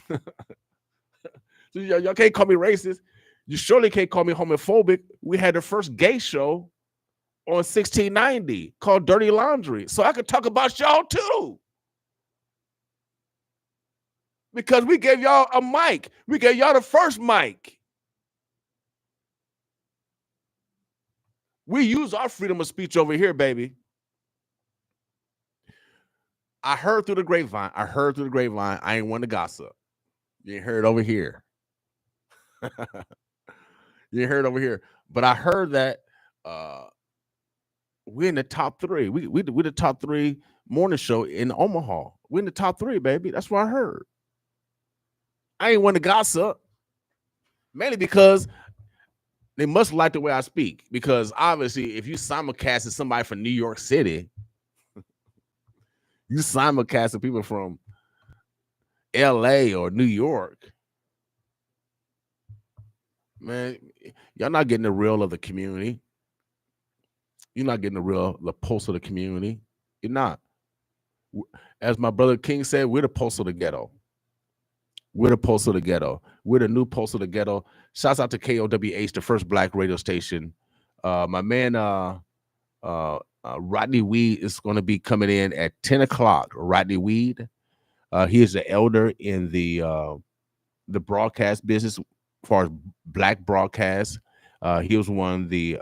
So y'all can't call me racist. You surely can't call me homophobic. We had the first gay show on 1690 called Dirty Laundry. So I could talk about y'all too. Because we gave y'all a mic. We gave y'all the first mic. We use our freedom of speech over here, baby. I heard through the grapevine. I ain't one to gossip. You ain't heard over here. But I heard that we're in the top 3. We're the top 3 morning show in Omaha. We're in the top 3, baby. That's what I heard. I ain't want to gossip. Mainly because they must like the way I speak. Because obviously, if you simulcast somebody from New York City, you simulcast people from LA or New York, man, y'all not getting the real of the community. You're not getting the pulse of the community. You're not. As my brother King said, we're the pulse of the ghetto. We're the pulse of the ghetto. We're the new pulse of the ghetto. Shouts out to KOWH, the first black radio station. My man Rodney Weed is going to be coming in at 10 o'clock. Rodney Weed. He is the elder in the broadcast business as far as black broadcast. He was one of the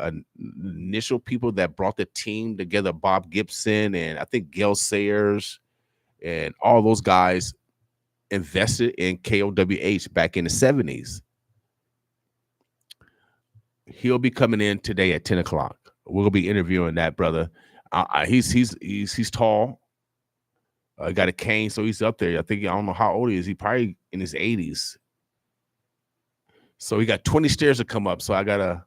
initial people that brought the team together. Bob Gibson and I think Gail Sayers and all those guys invested in KOWH back in the 70s. He'll be coming in today at 10 o'clock. We'll be interviewing that brother. He's tall. Got a cane, so he's up there. I don't know how old he is. He probably in his 80s. So he got 20 stairs to come up. So I gotta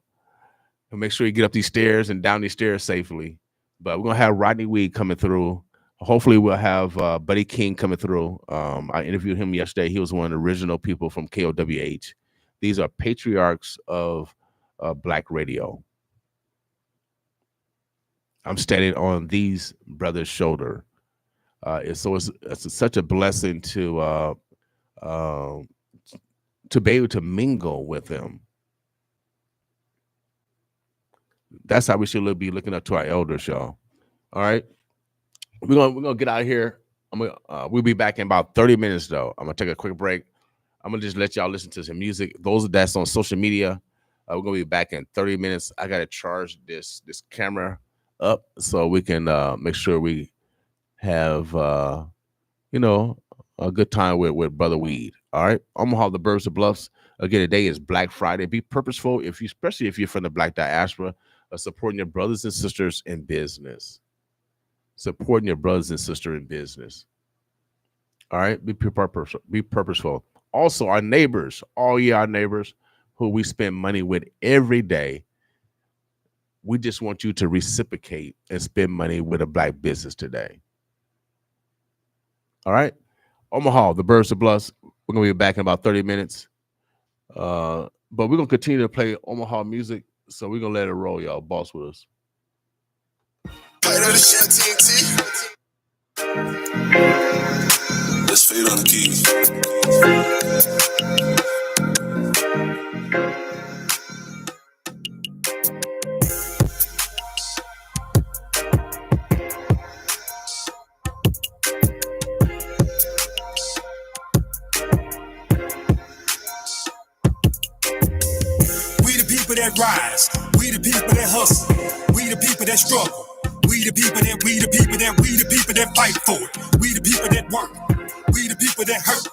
make sure you get up these stairs and down these stairs safely. But we're gonna have Rodney Weed coming through. Hopefully we'll have Buddy King coming through. I interviewed him yesterday. He was one of the original people from KOWH. These are patriarchs of black radio. I'm standing on these brothers' shoulder. So it's such a blessing to be able to mingle with them. That's how we should be looking up to our elders, y'all. All right. We're gonna get out of here. We'll be back in about 30 minutes though. I'm gonna take a quick break. I'm gonna just let y'all listen to some music. Those that's on social media, we're gonna be back in 30 minutes. I gotta charge this camera up so we can make sure we have a good time with Brother Weed. All right. Omaha, the Burbs, the Bluffs. Again, today is Black Friday. Be purposeful especially if you're from the Black diaspora, supporting your brothers and sisters in business. Supporting your brothers and sisters in business. All right. Be purposeful. Also, our neighbors, our neighbors who we spend money with every day. We just want you to reciprocate and spend money with a black business today. All right. Omaha, the Burbs, the Bluffs. We're going to be back in about 30 minutes. But we're going to continue to play Omaha music. So we're going to let it roll, y'all. Boss with us. Let's fade on the keys. That rise, we the people that hustle, we the people that struggle, we the people that fight for it, we the people that work, we the people that hurt,